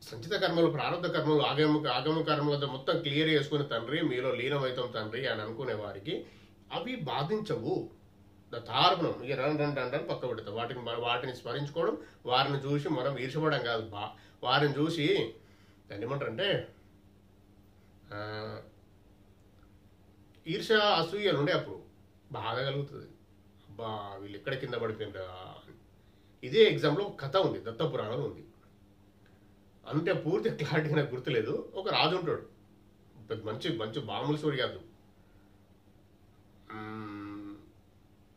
సంచిత కర్మలు, ప్రారంభ కర్మలు, ఆగమ కర్మలతో మొత్తం క్లియర్ చేసుకునే తండ్రి మీలో లీనమవుతాం తండ్రి అని అనుకునే వారికి అవి బాధించవు. తార్పణం ఇక రండి పక్క పెడతాం. వాటిని స్మరించుకోవడం, వారిని చూసి మనం ఈర్షపడడం కాదు, వారిని చూసి దాన్ని ఏమంటారంటే ఈర్ష అసూయలు ఉండే అప్పుడు బాధ కలుగుతుంది. అబ్బా వీళ్ళు ఎక్కడ కింద పడిపోయినరా. ఇదే ఎగ్జాంపుల్ ఒక కథ ఉంది, దత్తపురాణం ఉంది. అంటే పూర్తి క్లారిటీగా నాకు గుర్తులేదు. ఒక రాజు ఉంటాడు, పెద్ద మంచి మంచి మామూలు స్టోరీ కాదు.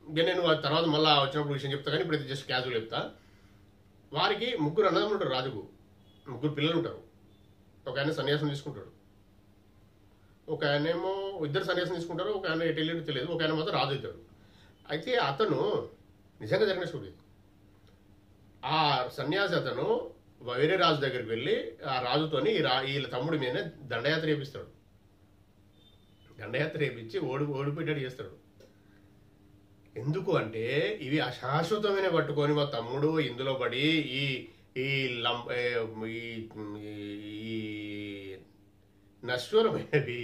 ఇక నేను తర్వాత మళ్ళీ వచ్చినప్పుడు విషయం చెప్తా, కానీ ఇప్పుడు జస్ట్ క్యాజువల్ చెప్తా. వారికి 3 అన్నదమ్ములు ఉంటారు. రాజుకు 3 పిల్లలు ఉంటారు. ఒక ఆయన సన్యాసం తీసుకుంటాడు, ఒక ఆయనేమో 2 సన్యాసం తీసుకుంటారు, ఒక ఆయన ఎటు వెళ్ళి తెలియదు, ఒక ఆయన మాత్రం రాజు అవుతాడు. అయితే అతను నిజంగా జరిగిన స్టోరీ. ఆ సన్యాసి అతను వేరే రాజు దగ్గరికి వెళ్ళి ఆ రాజుతోని వీళ్ళ తమ్ముడి మీద దండయాత్ర చేపిస్తాడు. దండయాత్ర చేపించి ఓడిపోయేటట్టు చేస్తాడు. ఎందుకు అంటే ఇవి అశాశ్వతమైన పట్టుకొని మా తమ్ముడు ఇందులో పడి ఈ ఈ నశ్వరమైనవి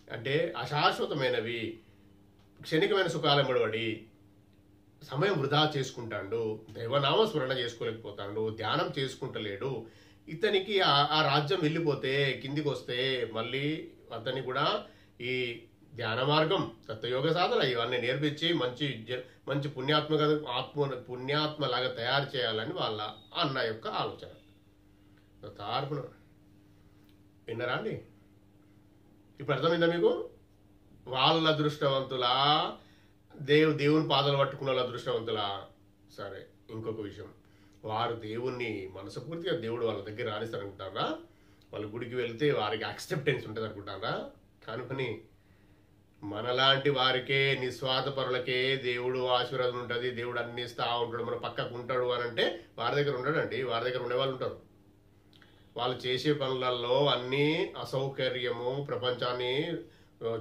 అంటే అశాశ్వతమైనవి క్షణికమైన సుఖాలెంబడి సమయం వృధా చేసుకుంటాడు, దైవనామస్మరణ చేసుకోలేకపోతాడు, ధ్యానం చేసుకుంటలేడు. ఇతనికి ఆ రాజ్యం వెళ్ళిపోతే కిందికి వస్తే మళ్ళీ అతన్ని కూడా ఈ ధ్యాన మార్గం సత్యయోగ సాధన ఇవన్నీ నేర్పించి మంచి పుణ్యాత్మలాగా తయారు చేయాలని వాళ్ళ అన్న యొక్క ఆలోచన. తార్పున విన్నారా అండి? ఇప్పుడు అర్థమైందా మీకు? వాళ్ళ అదృష్టవంతులా దేవుని పాదాలు పట్టుకున్న వాళ్ళ అదృష్టవంతులా? సరే, ఇంకొక విషయం, వారు దేవుణ్ణి మనస్ఫూర్తిగా దేవుడు వాళ్ళ దగ్గర రాణిస్తారనుకుంటారా? వాళ్ళ గుడికి వెళ్తే వారికి యాక్సెప్టెన్స్ ఉంటుంది అనుకుంటారా? కానీ మనలాంటి వారికే నిస్వార్థపరులకే దేవుడు ఆశీర్వాదం ఉంటుంది, దేవుడు అన్ని ఇస్తా ఉంటాడు, మన పక్కకు ఉంటాడు అని అంటే వారి దగ్గర ఉండడండి. వారి దగ్గర ఉండేవాళ్ళు ఉంటారు. వాళ్ళు చేసే పనులలో అన్నీ అసౌకర్యము, ప్రపంచాన్ని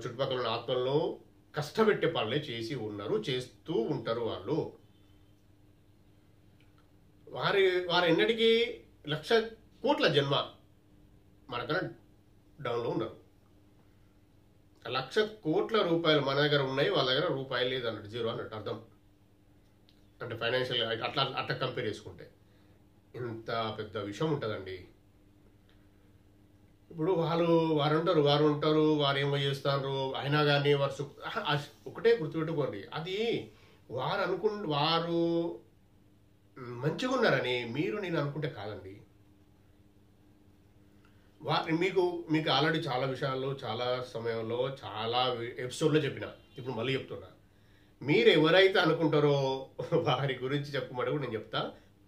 చుట్టుపక్కల ఉన్న ఆత్మలను కష్టపెట్టే పనులే చేస్తూ ఉంటారు. వారు ఎన్నటికీ 1,00,000 కోట్ల జన్మ మనకన్నా డౌన్లో ఉన్నారు. 1,00,000 కోట్ల రూపాయలు మన దగ్గర ఉన్నాయి, వాళ్ళ దగ్గర రూపాయలు లేదు అన్నట్టు, జీరో అన్నట్టు అర్థం. అంటే ఫైనాన్షియల్ అట్లా కంపేర్ చేసుకుంటే ఇంత పెద్ద విషయం ఉంటుందండి. ఇప్పుడు వారు ఉంటారు, వారు ఏమో చేస్తారు, అయినా కానీ వారు ఒకటే గుర్తుపెట్టుకోండి, అది వారు మంచిగా ఉన్నారని నేను అనుకుంటే కాదండి. మీకు ఆల్రెడీ చాలా విషయాల్లో చాలా సమయంలో చాలా ఎపిసోడ్లో చెప్పిన, ఇప్పుడు మళ్ళీ చెప్తున్నా. మీరు ఎవరైతే అనుకుంటారో వారి గురించి చెప్పమని కూడా నేను చెప్తా.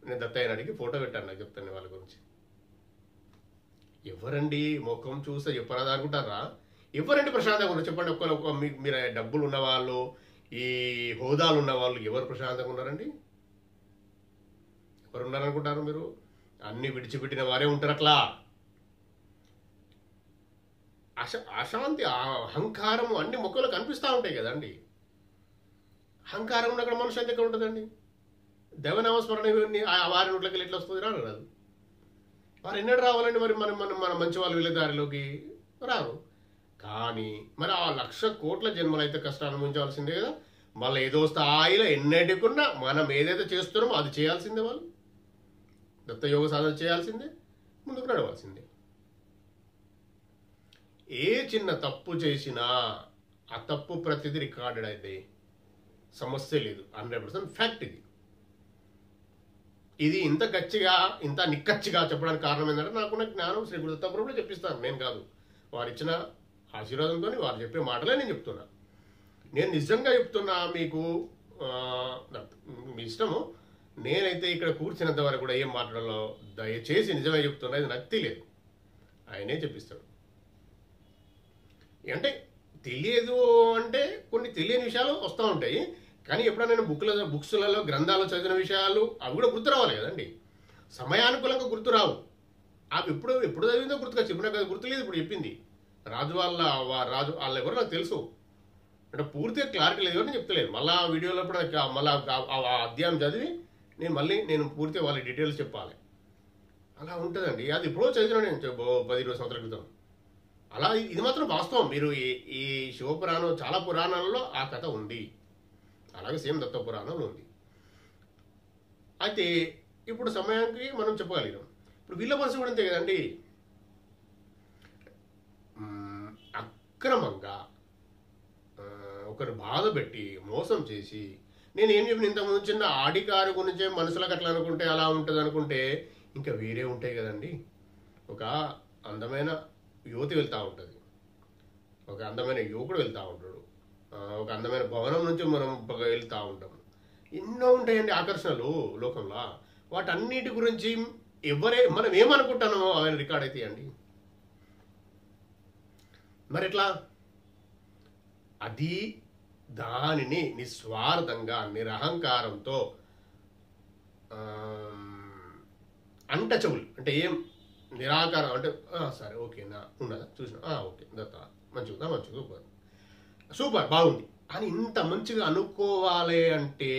నేను దత్తయ్యని అడిగి ఫోటో పెట్టాను, నాకు చెప్తాను వాళ్ళ గురించి. ఎవరండి ముఖం చూస్తే చెప్పరాదా అనుకుంటారా? ఎవరండి ప్రశాంతంగా ఉన్నారు చెప్పండి? మీరు డబ్బులు ఉన్నవాళ్ళు, ఈ హోదాలు ఉన్నవాళ్ళు ఎవరు ప్రశాంతంగా ఉన్నారండి? ఎవరు ఉన్నారనుకుంటారు మీరు? అన్ని విడిచిపెట్టిన వారే ఉంటారు. అట్లా అశాంతి, అహంకారము అన్ని మొక్కలు కనిపిస్తూ ఉంటాయి కదండి. అహంకారం ఉన్న అక్కడ మనశ్శాంతి ఎక్కడ ఉంటుందండి? దైవనామస్మరణ వారి నోట్లకి ఎట్లా వస్తుంది? రాదు. వారు ఎన్నడూ రావాలండి? మరి మన మంచి వాళ్ళు వెళ్ళే దారిలోకి రారు. కానీ మరి ఆ 1,00,000 కోట్ల జన్మలు అయితే కష్టాలు అనుభవించాల్సిందే కదా. మళ్ళీ ఏదో స్థాయిలో ఎన్నటికున్నా మనం ఏదైతే చేస్తున్నామో అది చేయాల్సిందే. వాళ్ళు దత్తయోగ సాధన చేయాల్సిందే, ముందుకు నడవాల్సిందే. ఏ చిన్న తప్పు చేసినా ఆ తప్పు ప్రతిదీ రికార్డెడ్ అయితే సమస్య లేదు. 100% ఫ్యాక్ట్ ఇది ఇంత గచ్చిగా ఇంత నిక్కచ్చిగా చెప్పడానికి కారణం ఏంటంటే నాకున్న జ్ఞానం శ్రీ గురు దత్తాపురంలో చెప్పిస్తాను, నేను కాదు. వారు ఇచ్చిన ఆశీర్వాదంతో వారు చెప్పే మాటలే నేను చెప్తున్నా. నేను నిజంగా చెప్తున్నా మీకు, మీ ఇష్టము. నేనైతే ఇక్కడ కూర్చున్నంత వరకు కూడా ఏం మాట్లాడాలో దయచేసి నిజమే చెప్తున్నా. ఇది నాకు తెలియదు, ఆయనే చెప్పిస్తాడు. అంటే తెలియదు అంటే కొన్ని తెలియని విషయాలు వస్తూ ఉంటాయి. కానీ ఎప్పుడైనా నేను బుక్స్లలో గ్రంథాలు చదివిన విషయాలు అవి కూడా గుర్తు రావాలి కదండి. సమయానుకూలంగా గుర్తు రావు. అవి ఎప్పుడు చదివిందో గుర్తుకొచ్చి, ఇప్పుడు నాకు గుర్తులేదు. ఇప్పుడు చెప్పింది రాజు వాళ్ళ ఎవరో నాకు తెలుసు, అంటే పూర్తిగా క్లారిటీ లేదు అని చెప్తలేదు. మళ్ళీ ఆ వీడియోలో మళ్ళీ ఆ అధ్యాయం చదివి నేను పూర్తిగా వాళ్ళ డీటెయిల్స్ చెప్పాలి. అలా ఉంటుందండి. అది ఎప్పుడో చదివినా నేను 10-20 సంవత్సరాల క్రితం. అలా ఇది మాత్రం వాస్తవం. మీరు ఈ శివపురాణం చాలా పురాణాలలో ఆ కథ ఉంది, అలాగే సేమ్ దత్త పురాణంలో ఉంది. అయితే ఇప్పుడు సమయానికి మనం చెప్పగలిగాం. ఇప్పుడు వీళ్ళ మనసు కూడా అంతే కదండి. అక్రమంగా ఒకరు బాధ పెట్టి మోసం చేసి, నేను ఏం చెప్పిన ఇంతకుముందు చిన్న ఆడికారు గురించే మనసులకు అట్లా అనుకుంటే అలా ఉంటుంది అనుకుంటే ఇంకా వేరే ఉంటాయి కదండి. ఒక అందమైన యువతి వెళ్తూ ఉంటుంది, ఒక అందమైన యువకుడు వెళ్తూ ఉంటాడు, ఒక అందమైన భవనం నుంచి మనం వెళ్తూ ఉంటాం. ఎన్నో ఉంటాయండి ఆకర్షణలు లోకంలో. వాటన్నిటి గురించి మనం ఏమనుకుంటున్నామో ఆయన రికార్డ్ అవుతాయండి. మరి ఎట్లా? అది దానిని నిస్వార్థంగా నిరహంకారంతో అంటచబుల్ అంటే ఏం నిరాకారం అంటే సరే ఓకేనా ఉన్నదా చూసిన ఓకే దత్త మంచిగా సూపర్ సూపర్ బాగుంది అని ఇంత మంచిగా అనుకోవాలి అంటే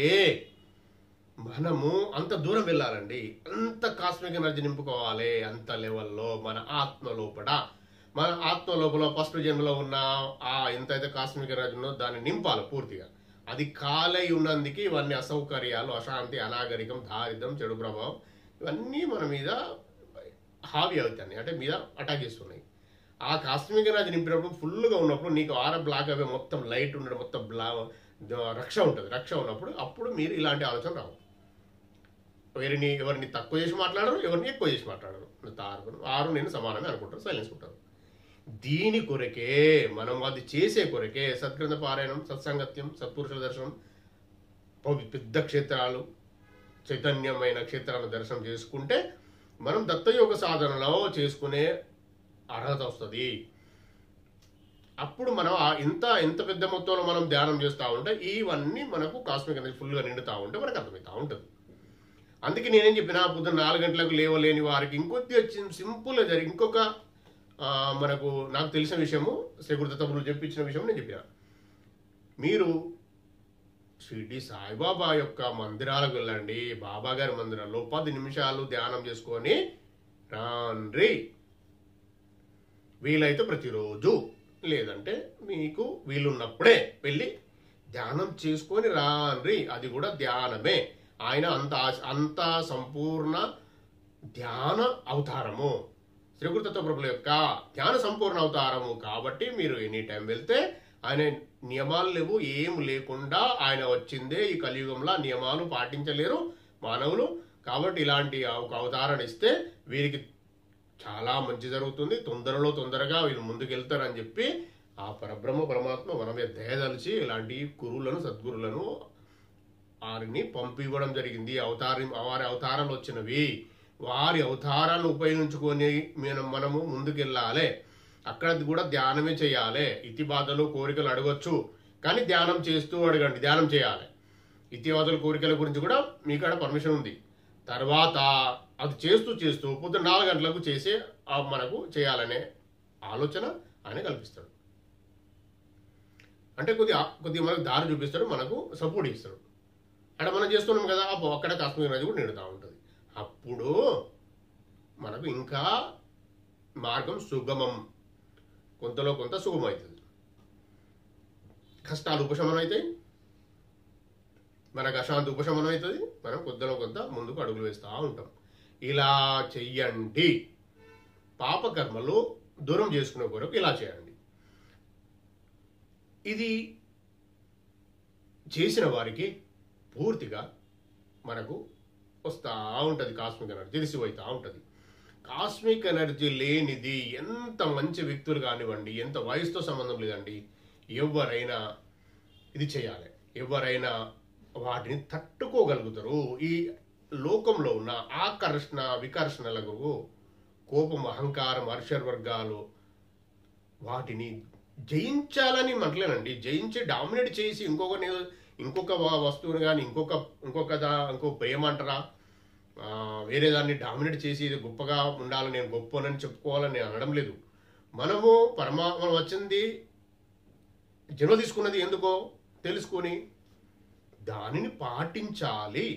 మనము అంత దూరం వెళ్ళాలండి. అంత కాస్మిక్ ఎనర్జీ నింపుకోవాలి. అంత లెవెల్లో మన ఆత్మ లోపల ఫస్ట్ జన్మలో ఉన్న ఎంతైతే కాస్మిక్ ఎనర్జీ ఉన్నదో దాన్ని నింపాలి పూర్తిగా. అది కాలై ఉన్నందుకు ఇవన్నీ అసౌకర్యాలు, అశాంతి, అనాగరికం, దారిద్రం, చెడు ప్రభావం ఇవన్నీ మన మీద హావీ అవుతాయి, అంటే మీద అటాక్ చేస్తున్నాయి. ఆ కాస్మిక్ ఎనర్జీ నింపినప్పుడు ఫుల్గా ఉన్నప్పుడు నీకు బ్లాక్ అవే మొత్తం లైట్ ఉండడం, మొత్తం రక్ష ఉంటుంది. రక్ష ఉన్నప్పుడు అప్పుడు మీరు ఇలాంటి ఆలోచన రావు. ఎవరిని తక్కువ చేసి మాట్లాడరు, ఎవరిని ఎక్కువ చేసి మాట్లాడరు. ఆరు నేను సమానమే అనుకుంటారు, సైలెన్స్ ఉంటారు. దీని కొరకే మనం అది చేసే కొరకే సద్గ్రంథ పారాయణం, సత్సంగత్యం, సత్పురుషుల దర్శనం, పెద్ద క్షేత్రాలు, చైతన్యమైన క్షేత్రాలను దర్శనం చేసుకుంటే మనం దత్తయోగ సాధనలో చేసుకునే అర్హత వస్తుంది. అప్పుడు మనం ఎంత పెద్ద మొత్తంలో మనం ధ్యానం చేస్తూ ఉంటే ఇవన్నీ మనకు కాస్మిక్ ఎనర్జీ ఫుల్గా నిండుతూ ఉంటే మనకు అర్థమవుతూ ఉంటుంది. అందుకే నేనేం చెప్పినా పొద్దున్న 4 గంటలకు లేవలేని వారికి ఇంకొద్ది సింపుల్గా జరిగి ఇంకొక నాకు తెలిసిన విషయము శ్రీ గురుదత్త చెప్పించిన విషయం నేను చెప్పిన. మీరు షిరిడి సాయిబాబా యొక్క మందిరాలకు వెళ్ళండి. బాబా గారి మందిరాల్లో 10 నిమిషాలు ధ్యానం చేసుకొని రాండ్రి. వీలైతే ప్రతిరోజు, లేదంటే మీకు వీలున్నప్పుడే వెళ్ళి ధ్యానం చేసుకొని రాండ్రి. అది కూడా ధ్యానమే. ఆయన అంత సంపూర్ణ ధ్యాన అవతారము, శ్రీ గురుదత్త ప్రభుల యొక్క ధ్యాన సంపూర్ణ అవతారము. కాబట్టి మీరు ఎనీ టైం వెళ్తే ఆయన నియమాలు లేవు, ఏం లేకుండా ఆయన వచ్చిందే ఈ కలియుగంలో. నియమాలు పాటించలేరు మానవులు. కాబట్టి ఇలాంటి ఒక అవతారాన్ని ఇస్తే వీరికి చాలా మంచి జరుగుతుంది, తొందరగా వీళ్ళు ముందుకెళ్తారని చెప్పి ఆ పరమాత్మ మన మీద దయదలిచి ఇలాంటి గురువులను, సద్గురులను వారిని పంపివ్వడం జరిగింది. వారి అవతారాలు వచ్చినవి. వారి అవతారాలను ఉపయోగించుకొని మనము ముందుకెళ్ళాలి. అక్కడ కూడా ధ్యానమే చేయాలి. ఇతి బాధలు కోరికలు అడగొచ్చు, కానీ ధ్యానం చేస్తూ అడగండి. ధ్యానం చేయాలి. ఇతి బాధలు కోరికల గురించి కూడా మీకాడ పర్మిషన్ ఉంది. తర్వాత అది చేస్తూ పొద్దున్న 4 గంటలకు చేసే మనకు చేయాలనే ఆలోచన ఆయన కల్పిస్తాడు. అంటే కొద్దిగా మనకు దారి చూపిస్తాడు, మనకు సపోర్ట్ ఇస్తాడు. అక్కడ మనం చేస్తున్నాం కదా, అక్కడ కాస్మిక్ ఎనర్జీ కూడా నిండుతూ ఉంటుంది. అప్పుడు మనకు ఇంకా మార్గం సుగమం, కొంతలో కొంత సుగమం అవుతుంది. కష్టాలు ఉపశమనం అవుతాయి, మనకు అశాంతి ఉపశమనం అవుతుంది. మనం కొద్దిలో కొంత ముందుకు అడుగులు వేస్తూ ఉంటాం. ఇలా చెయ్యండి. పాపకర్మలు దూరం చేసుకునే కొరకు ఇలా చేయండి. ఇది చేసిన వారికి పూర్తిగా మనకు వస్తూ ఉంటుంది కాస్మిక్ ఎనర్జీ, తెలిసిపోతూ ఉంటుంది. కాస్మిక్ ఎనర్జీ లేనిది ఎంత మంచి వ్యక్తులు కానివ్వండి, ఎంత వయసుతో సంబంధం లేదండి, ఎవరైనా ఇది చేయాలి. ఎవరైనా వాటిని తట్టుకోగలుగుతారు. ఈ లోకంలో ఉన్న ఆకర్షణ వికర్షణలకు, కోపం, అహంకారం, అర్షవర్గాలు వాటిని జయించాలని మనలేనండి. జయించి డామినేట్ చేసి ఇంకొక వస్తువుని కానీ ఇంకో ప్రేమ అంటారా, వేరే దాన్ని డామినేట్ చేసి ఇది గొప్పగా ఉండాలని, నేను గొప్పనని చెప్పుకోవాలని నేను అనడం లేదు. మనం వచ్చింది జన్మ తీసుకున్నది ఎందుకో తెలుసుకొని దానిని పాటించాలి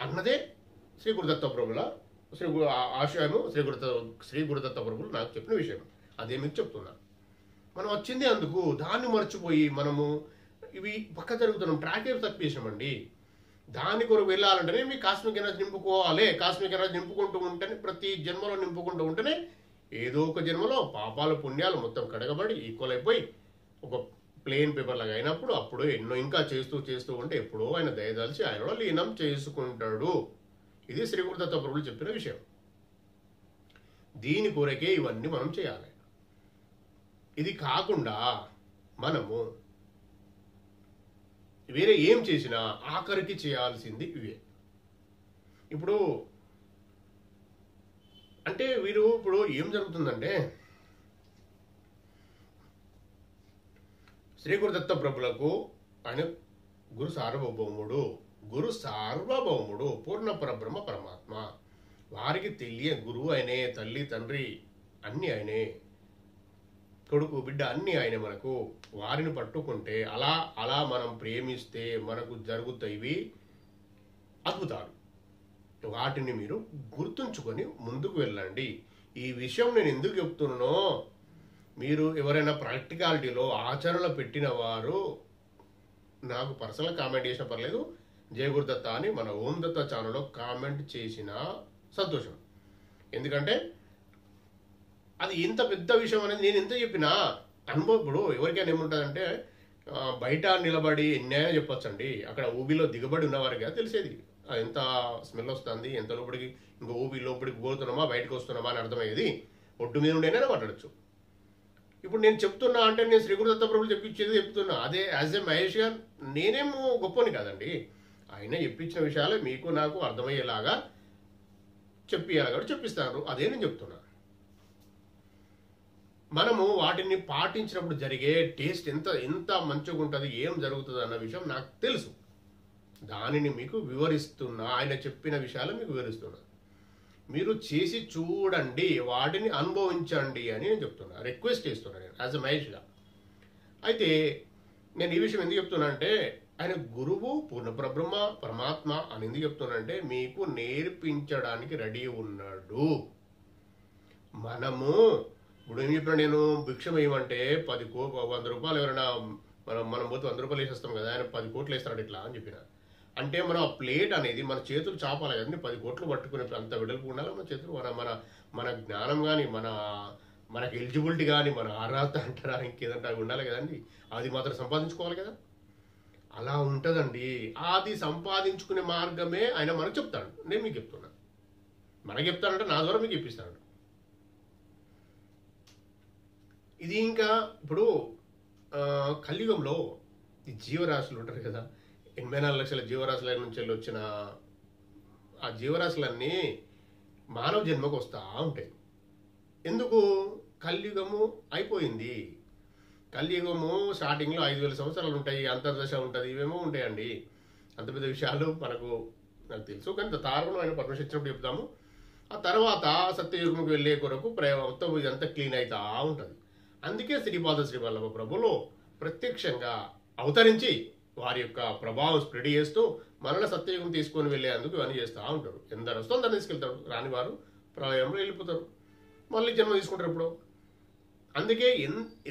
అన్నదే శ్రీ గురుదత్త ప్రభుల ఆశయము. శ్రీ గురుదత్త ప్రభులు నాకు చెప్పిన విషయం అదే మీకు చెప్తున్నా. మనం వచ్చింది అందుకు, దాన్ని మర్చిపోయి మనము ఇవి పక్క జరుగుతున్నాం, ట్రాక్ ఏమి తప్పిసామండి. దాని కొరకు వెళ్ళాలంటేనే మీ కాస్మిక్ ఎనర్జీ నింపుకోవాలి. కాస్మిక్ ఎనర్జీ నింపుకుంటూ ఉంటేనే, ప్రతి జన్మలో నింపుకుంటూ ఉంటేనే ఏదో ఒక జన్మలో పాపాలు పుణ్యాలు మొత్తం కడగబడి ఈక్వల్ అయిపోయి ఒక ప్లెయిన్ పేపర్ లాగా అయినప్పుడు అప్పుడు ఎన్నో ఇంకా చేస్తూ ఉంటే ఎప్పుడో ఆయన దయదలిచి ఆయనలో లీనం చేసుకుంటాడు. ఇది శ్రీ గురుదత్త ప్రభులు చెప్పిన విషయం. దీని కొరకే ఇవన్నీ మనం చేయాలి. ఇది కాకుండా మనము వేరే ఏం చేసినా ఆఖరికి చేయాల్సింది ఇవే. ఇప్పుడు అంటే వీరు ఇప్పుడు ఏం జరుగుతుందంటే శ్రీ గురుదత్త ప్రభులకు ఆయన గురు సార్వభౌముడు పూర్ణ పరబ్రహ్మ పరమాత్మ. వారికి తెలియ గురువు ఆయనే, తల్లి తండ్రి అన్నీ ఆయనే, కొడుకు బిడ్డ అన్నీ ఆయన. మనకు వారిని పట్టుకుంటే అలా మనం ప్రేమిస్తే మనకు జరుగుతాయి అద్భుతాలు. వాటిని మీరు గుర్తుంచుకొని ముందుకు వెళ్ళండి. ఈ విషయం నేను ఎందుకు చెప్తున్నానో, మీరు ఎవరైనా ప్రాక్టికాలిటీలో ఆచరణలో పెట్టిన వారు నాకు పర్సనల్ కామెంట్ చేసిన పర్లేదు, జయ గురుదత్త అని మన ఓం దత్త ఛానల్లో కామెంట్ చేసిన సంతోషం. ఎందుకంటే అది ఎంత పెద్ద విషయం అనేది నేను ఎంత చెప్పినా అనుభవం. ఇప్పుడు ఎవరికైనా ఏముంటుందంటే బయట నిలబడి ఎన్నైనా చెప్పొచ్చండి, అక్కడ ఊబిలో దిగబడి ఉన్నవారికి తెలిసేది ఎంత స్మెల్ వస్తుంది, ఎంత లోపలికి ఇంకా ఊబి లోపలికి పోతున్నామా బయటకు వస్తున్నామా అని అర్థమయ్యేది. ఒడ్డు మీద ఉండేనా మాట్లాడచ్చు. ఇప్పుడు నేను చెప్తున్నా అంటే నేను శ్రీ గురుదత్త ప్రభులు చెప్పించేది చెప్తున్నా. అదే యాజ్ ఏ మహేష్ గారు నేనేమో గొప్పని కాదండి, ఆయన చెప్పించిన విషయాలు మీకు నాకు అర్థమయ్యేలాగా చెప్పియాలి కాబట్టి చెప్పిస్తారు. అదే నేను చెప్తున్నా. మనము వాటిని పాటించినప్పుడు జరిగే టేస్ట్ ఎంత మంచిగా ఉంటుంది, ఏం జరుగుతుంది అన్న విషయం నాకు తెలుసు. దానిని మీకు వివరిస్తున్నా, ఆయన చెప్పిన విషయాలు మీకు వివరిస్తున్నా. మీరు చేసి చూడండి, వాటిని అనుభవించండి అని నేను చెప్తున్నా, రిక్వెస్ట్ చేస్తున్నా నేను యాజ్ ఎ మహేష్గా. అయితే నేను ఈ విషయం ఎందుకు చెప్తున్నా అంటే, ఆయన గురువు పూర్ణపరబ్రహ్మ పరమాత్మ అని ఎందుకు చెప్తున్నా అంటే, మీకు నేర్పించడానికి రెడీ ఉన్నాడు. మనము ఇప్పుడు ఏం చెప్పినా, నేను భిక్ష వేయమంటే 100 రూపాయలు ఎవరైనా మనం పోతే 100 రూపాయలు వేసేస్తాం కదా, ఆయన 10 కోట్లు వేస్తాడు ఇట్లా అని చెప్పిన. అంటే మనం ఆ ప్లేట్ అనేది మన చేతులు చాపాలి కదండి. 10 కోట్లు పట్టుకునే అంత వెడల్పు ఉండాలి మన చేతులు. మన జ్ఞానం కానీ మనకు ఎలిజిబిలిటీ కానీ మన అర్హత అంటారా ఇంకేదంటే అవి ఉండాలి కదండి. అది మాత్రం సంపాదించుకోవాలి కదా. అలా ఉంటుందండి. అది సంపాదించుకునే మార్గమే ఆయన మనకు చెప్తాడు. నేను మీకు చెప్తున్నా, మనకు చెప్తానంటే నా ద్వారా మీకు ఇప్పిస్తాడు. ఇది ఇంకా ఇప్పుడు కలియుగంలో ఈ జీవరాశులు ఉంటారు కదా, 84 లక్షల జీవరాశుల నుంచి వచ్చిన ఆ జీవరాశులన్నీ మానవ జన్మకు వస్తూ ఉంటాయి. ఎందుకు? కలియుగము అయిపోయింది. కలియుగము స్టార్టింగ్లో 5000 సంవత్సరాలు ఉంటాయి, అంతర్దశ ఉంటుంది, ఇవేమో ఉంటాయండి. అంత పెద్ద విషయాలు నాకు తెలుసు, కానీ తారకం ఆయన పర్మిషన్ ఇచ్చినప్పుడు చెప్తాము. ఆ తర్వాత సత్యయుగంకి వెళ్ళే కొరకు మొత్తం ఇదంతా క్లీన్ అవుతా ఉంటుంది. అందుకే శ్రీపాద శ్రీవల్లభ ప్రభులు ప్రత్యక్షంగా అవతరించి వారి యొక్క ప్రభావం స్ప్రెడ్ చేస్తూ మనల్ని సత్యయుగం తీసుకొని వెళ్ళేందుకు ఇవన్నీ చేస్తూ ఉంటారు. ఎందరు వస్తూ అందరు తీసుకెళ్తారు, రాని వారు ప్రళయంలో వెళ్ళిపోతారు, మళ్ళీ జన్మ తీసుకుంటారు. ఇప్పుడు అందుకే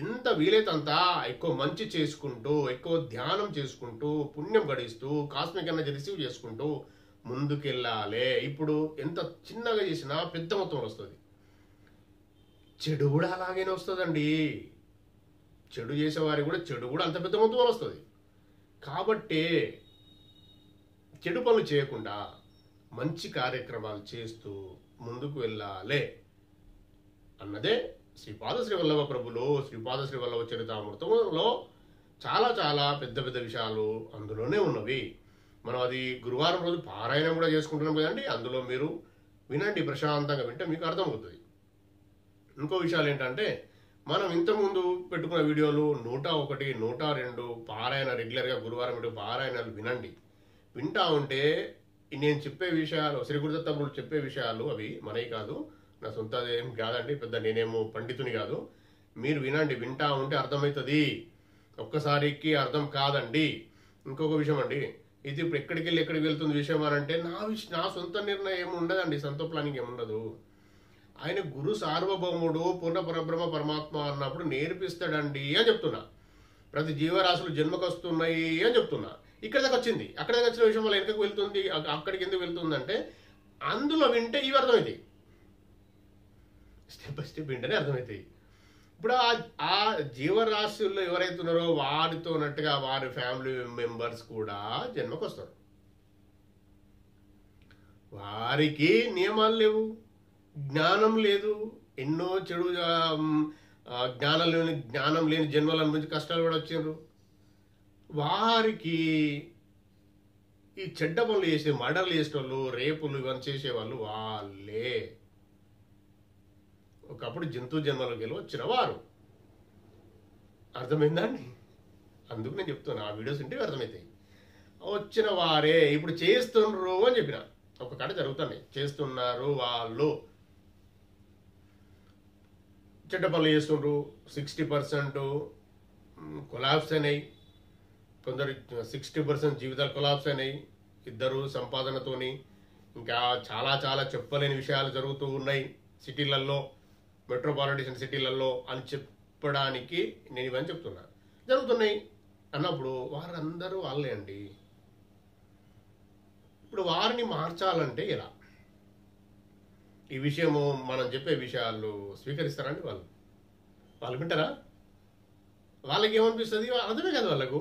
ఎంత వీలైతే అంత ఎక్కువ మంచి చేసుకుంటూ, ఎక్కువ ధ్యానం చేసుకుంటూ, పుణ్యం గడిస్తూ, కాస్మిక్ ఎనర్జీ రిసీవ్ చేసుకుంటూ ముందుకెళ్ళాలి. ఇప్పుడు ఎంత చిన్నగా చేసినా పెద్ద మొత్తంలో వస్తుంది. చెడు కూడా అలాగైనా వస్తుందండి. చెడు చేసేవారికి కూడా చెడు కూడా అంత పెద్ద మొత్తంలో వస్తుంది. కాబట్టి చెడు పనులు చేయకుండా మంచి కార్యక్రమాలు చేస్తూ ముందుకు వెళ్ళాలి అన్నదే శ్రీపాద శ్రీవల్లభ ప్రభులు శ్రీపాద శ్రీవల్లభ చరితామృతంలో చాలా చాలా పెద్ద పెద్ద విషయాలు అందులోనే ఉన్నవి. మనం అది గురువారం రోజు పారాయణం కూడా చేసుకుంటున్నాం కదండి. అందులో మీరు వినండి, ప్రశాంతంగా వింటే మీకు అర్థమవుతుంది. ఇంకో విషయాలు ఏంటంటే, మనం ఇంతకుముందు పెట్టుకున్న వీడియోలు 101, 102 పారాయణ రెగ్యులర్గా గురువారం పారాయణాలు వినండి. వింటా ఉంటే నేను చెప్పే విషయాలు, శ్రీ గురుదత్త ప్రభులు చెప్పే విషయాలు అవి మనవి కాదు, నా సొంత ఏం కాదండి, పెద్ద నేనేమో పండితుని కాదు. మీరు వినండి, వింటా ఉంటే అర్థమవుతుంది. ఒక్కసారికి అర్థం కాదండి. ఇంకొక విషయం అండి, ఇది ఇప్పుడు ఎక్కడికి వెళ్తుంది విషయం అని అంటే, నా సొంత నిర్ణయం ఏమి ఉండదండి, సొంత ప్లానింగ్ ఏముండదు. ఆయన గురు సార్వభౌముడు పూర్ణ పరబ్రహ్మ పరమాత్మ అన్నప్పుడు నేర్పిస్తాడండి అని చెప్తున్నా. ప్రతి జీవరాశులు జన్మకు వస్తున్నాయి అని చెప్తున్నా. ఇక్కడ దాకా వచ్చింది. అక్కడ దాకా వచ్చిన విషయం వల్ల వెనుకకు వెళ్తుంది, అక్కడికి ఎందుకు వెళ్తుందంటే అందులో వింటే ఇవి అర్థమవుతాయి. స్టెప్ బై స్టెప్ వింటేనే అర్థమవుతాయి. ఇప్పుడు ఆ జీవరాశుల్లో ఎవరైతే ఉన్నారో వారితో ఉన్నట్టుగా వారి ఫ్యామిలీ మెంబర్స్ కూడా జన్మకు వస్తారు. వారికి నియమాలు లేవు, జ్ఞానం లేదు, ఎన్నో చెడు జ్ఞానం లేని జన్మల నుంచి కష్టాలు కూడా వచ్చిండ్రు. వారికి ఈ చెడ్డ పనులు చేసే మర్డర్లు చేసేవాళ్ళు, రేపులు ఇవన్నీ చేసేవాళ్ళు వాళ్ళే ఒకప్పుడు జంతు జన్మలోకి వెళ్ళి వచ్చిన వారు. అర్థమైందండి? అందుకు నేను చెప్తున్నా, ఆ వీడియోస్ ఉంటే అర్థమవుతాయి. వచ్చిన వారే ఇప్పుడు చేస్తుండ్రు అని చెప్పిన. ఒక కాడ జరుగుతున్నాయి, చేస్తున్నారు వాళ్ళు, చెడ్డ పనులు చేస్తుండ్రు. 60% కొలాప్స్ అయినాయి, కొందరు 60% జీవితాలు కొలాప్స్ అయినాయి, ఇద్దరు సంపాదనతోని. ఇంకా చాలా చాలా చెప్పలేని విషయాలు జరుగుతూ ఉన్నాయి సిటీలలో, మెట్రోపాలిటన్ సిటీలలో అని చెప్పడానికి నేను ఇవన్నీ చెప్తున్నా. జరుగుతున్నాయి అన్నప్పుడు వారందరూ వాళ్ళే అండి. ఇప్పుడు వారిని మార్చాలంటే ఎలా? ఈ విషయము మనం చెప్పే విషయాలు స్వీకరిస్తారండి వాళ్ళు వింటారా? వాళ్ళకి ఏమనిపిస్తుంది? అర్థమే కదా వాళ్ళకు.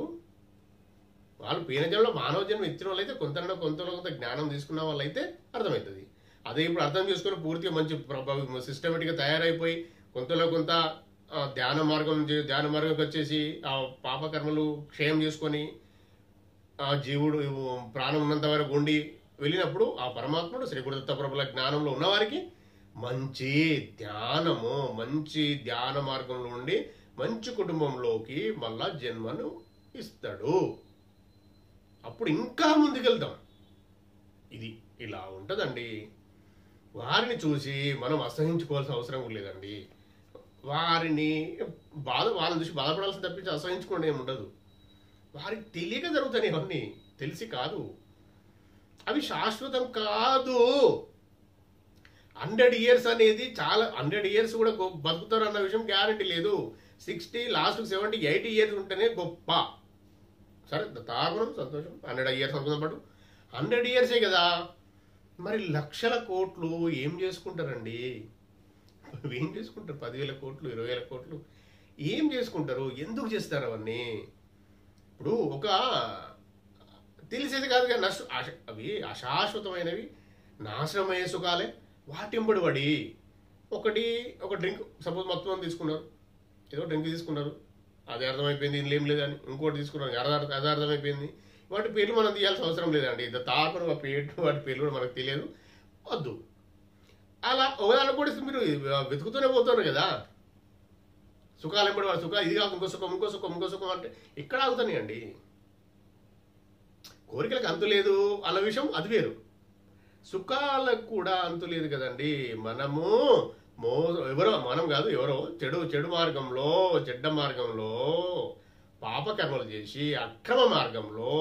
వాళ్ళు పీన జన్మలో మానవ జన్మ ఇచ్చిన వాళ్ళు అయితే కొంతలో కొంత జ్ఞానం తీసుకున్న వాళ్ళు అయితే అర్థమవుతుంది. అదే ఇప్పుడు అర్థం చేసుకుని పూర్తిగా మంచి సిస్టమేటిక్గా తయారైపోయి కొంతలో కొంత ధ్యాన మార్గంకి వచ్చేసి ఆ పాపకర్మలు క్షయం చేసుకొని ఆ జీవుడు ప్రాణం ఉన్నంత వరకు ఉండి వెళ్ళినప్పుడు ఆ పరమాత్ముడు శ్రీ గురుదత్త ప్రభుల జ్ఞానంలో ఉన్నవారికి మంచి ధ్యానము, మంచి ధ్యాన మార్గంలో ఉండి మంచి కుటుంబంలోకి మళ్ళా జన్మను ఇస్తాడు. అప్పుడు ఇంకా ముందుకెళ్తాం. ఇది ఇలా ఉంటుందండి. వారిని చూసి మనం అసహించుకోవాల్సిన అవసరం లేదండి. వాళ్ళని చూసి బాధపడాల్సిన తప్పించి అసహించుకోవడం ఏమి ఉండదు. వారికి తెలియక జరుగుతాయి ఇవన్నీ, తెలిసి కాదు. అవి శాశ్వతం కాదు. 100 years అనేది చాలా, 100 years కూడా బతుకుతారు అన్న విషయం గ్యారంటీ లేదు. 60 లాస్ట్ 70 80 years ఉంటేనే గొప్ప. సరే తాగుడం సంతోషం, 100 years అనుకున్న పాటు 100 years కదా. మరి లక్షల కోట్లు ఏం చేసుకుంటారండి? ఏం చేసుకుంటారు? 10,000 కోట్లు 20,000 కోట్లు ఏం చేసుకుంటారు? ఎందుకు చేస్తారు అవన్నీ? ఇప్పుడు ఒక తెలిసేది కాదు కదా, అవి అశాశ్వతమైనవి, నాశనమయ్యే సుఖాలే. వాటింబడి పడి ఒక డ్రింక్ సపోజ్ మొత్తం తీసుకున్నారు, ఏదో డ్రింక్ తీసుకున్నారు, అది అర్థమైపోయింది, ఇందులో ఏం లేదని ఇంకోటి తీసుకున్నారు, అది అర్థమైపోయింది. వాటి పేర్లు మనం తీయాల్సిన అవసరం లేదండి. తాపరు ఆ పేరు, వాటి పేర్లు కూడా మనకు తెలియదు, వద్దు. అలా ఒకదాన్ని కూడా మీరు వెతుకుతూనే పోతారు కదా. సుఖాలు ఎంబడి వాడు సుఖం, ఇది కాదు ఇంకో సుఖం అంటే ఎక్కడ ఆగుతాయి అండి? కోరికలకు అంతు లేదు అన్న విషయం అది వేరు. సుఖాలకు కూడా అంతు లేదు కదండి. మనం కాదు, ఎవరో చెడ్డ మార్గంలో పాపకర్మలు చేసి అక్రమ మార్గంలో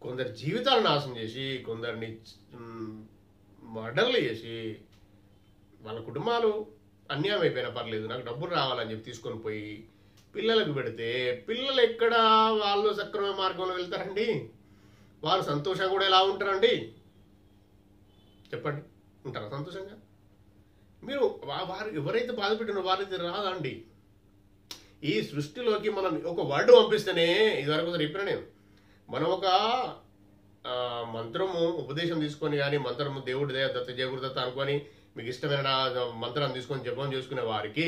కొందరి జీవితాలను నాశనం చేసి, కొందరిని మర్డర్లు చేసి, వాళ్ళ కుటుంబాలు అన్యాయం అయిపోయినా పర్లేదు, నాకు డబ్బులు రావాలని చెప్పి తీసుకొని పోయి పిల్లలకు పెడితే పిల్లలు ఎక్కడ వాళ్ళు సక్రమ మార్గంలో వెళ్తారండి? వాళ్ళు సంతోషంగా కూడా ఎలా ఉంటారండి? చెప్పండి, ఉంటారా సంతోషంగా? మీరు వారు ఎవరైతే బాధపెట్టినో వారైతే రాదండి. ఈ సృష్టిలోకి మనం ఒక వర్డ్ పంపిస్తేనే, ఇదివరకు చెప్పిన నేను, మనం ఒక మంత్రము ఉపదేశం తీసుకొని కానీ మంత్రము దేవుడి దత్త జయగురుదత్త అనుకొని మీకు ఇష్టమైన మంత్రాన్ని తీసుకొని జపం చేసుకునే వారికి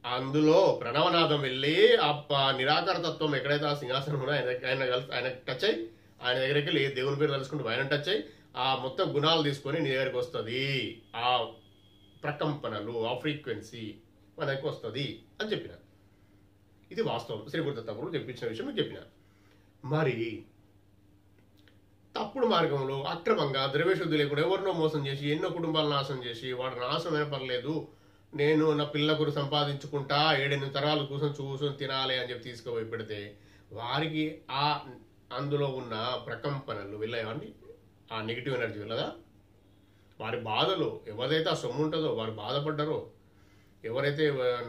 అందులో ప్రణవనాదం వెళ్ళి ఆ నిరాకార తత్వం ఎక్కడైతే ఆ సింహాసనం ఉన్నా ఆయన టచ్ అయ్యి, ఆయన దగ్గరికి వెళ్ళి దేవుని పేరు తలుచుకుంటూ ఆయన టచ్ అయ్యి ఆ మొత్తం గుణాలు తీసుకొని నీ దగ్గరికి వస్తుంది. ఆ ప్రకంపనలు, ఆ ఫ్రీక్వెన్సీ మన దగ్గరికి వస్తుంది అని చెప్పిన. ఇది వాస్తవం. శ్రీ గురుదత్త ప్రభువు చెప్పించిన విషయం మీకు చెప్పిన. మరి తప్పుడు మార్గంలో అక్రమంగా ద్రవ్యశుద్ధి లేకుండా ఎవరినో మోసం చేసి ఎన్నో కుటుంబాలను నాశనం చేసి, వాడు నాశనమైన పర్లేదు, నేను నా పిల్లలకు సంపాదించుకుంటా 7-8 తరాలు కూర్చొని తినాలి అని చెప్పి తీసుకుపోయి పెడితే వారికి అందులో ఉన్న ప్రకంపనలు వెళ్ళాయండి. ఆ నెగిటివ్ ఎనర్జీ వెళ్ళదా? వారి బాధలు, ఎవరైతే ఆ సొమ్ము ఉంటుందో వారు బాధపడ్డారో, ఎవరైతే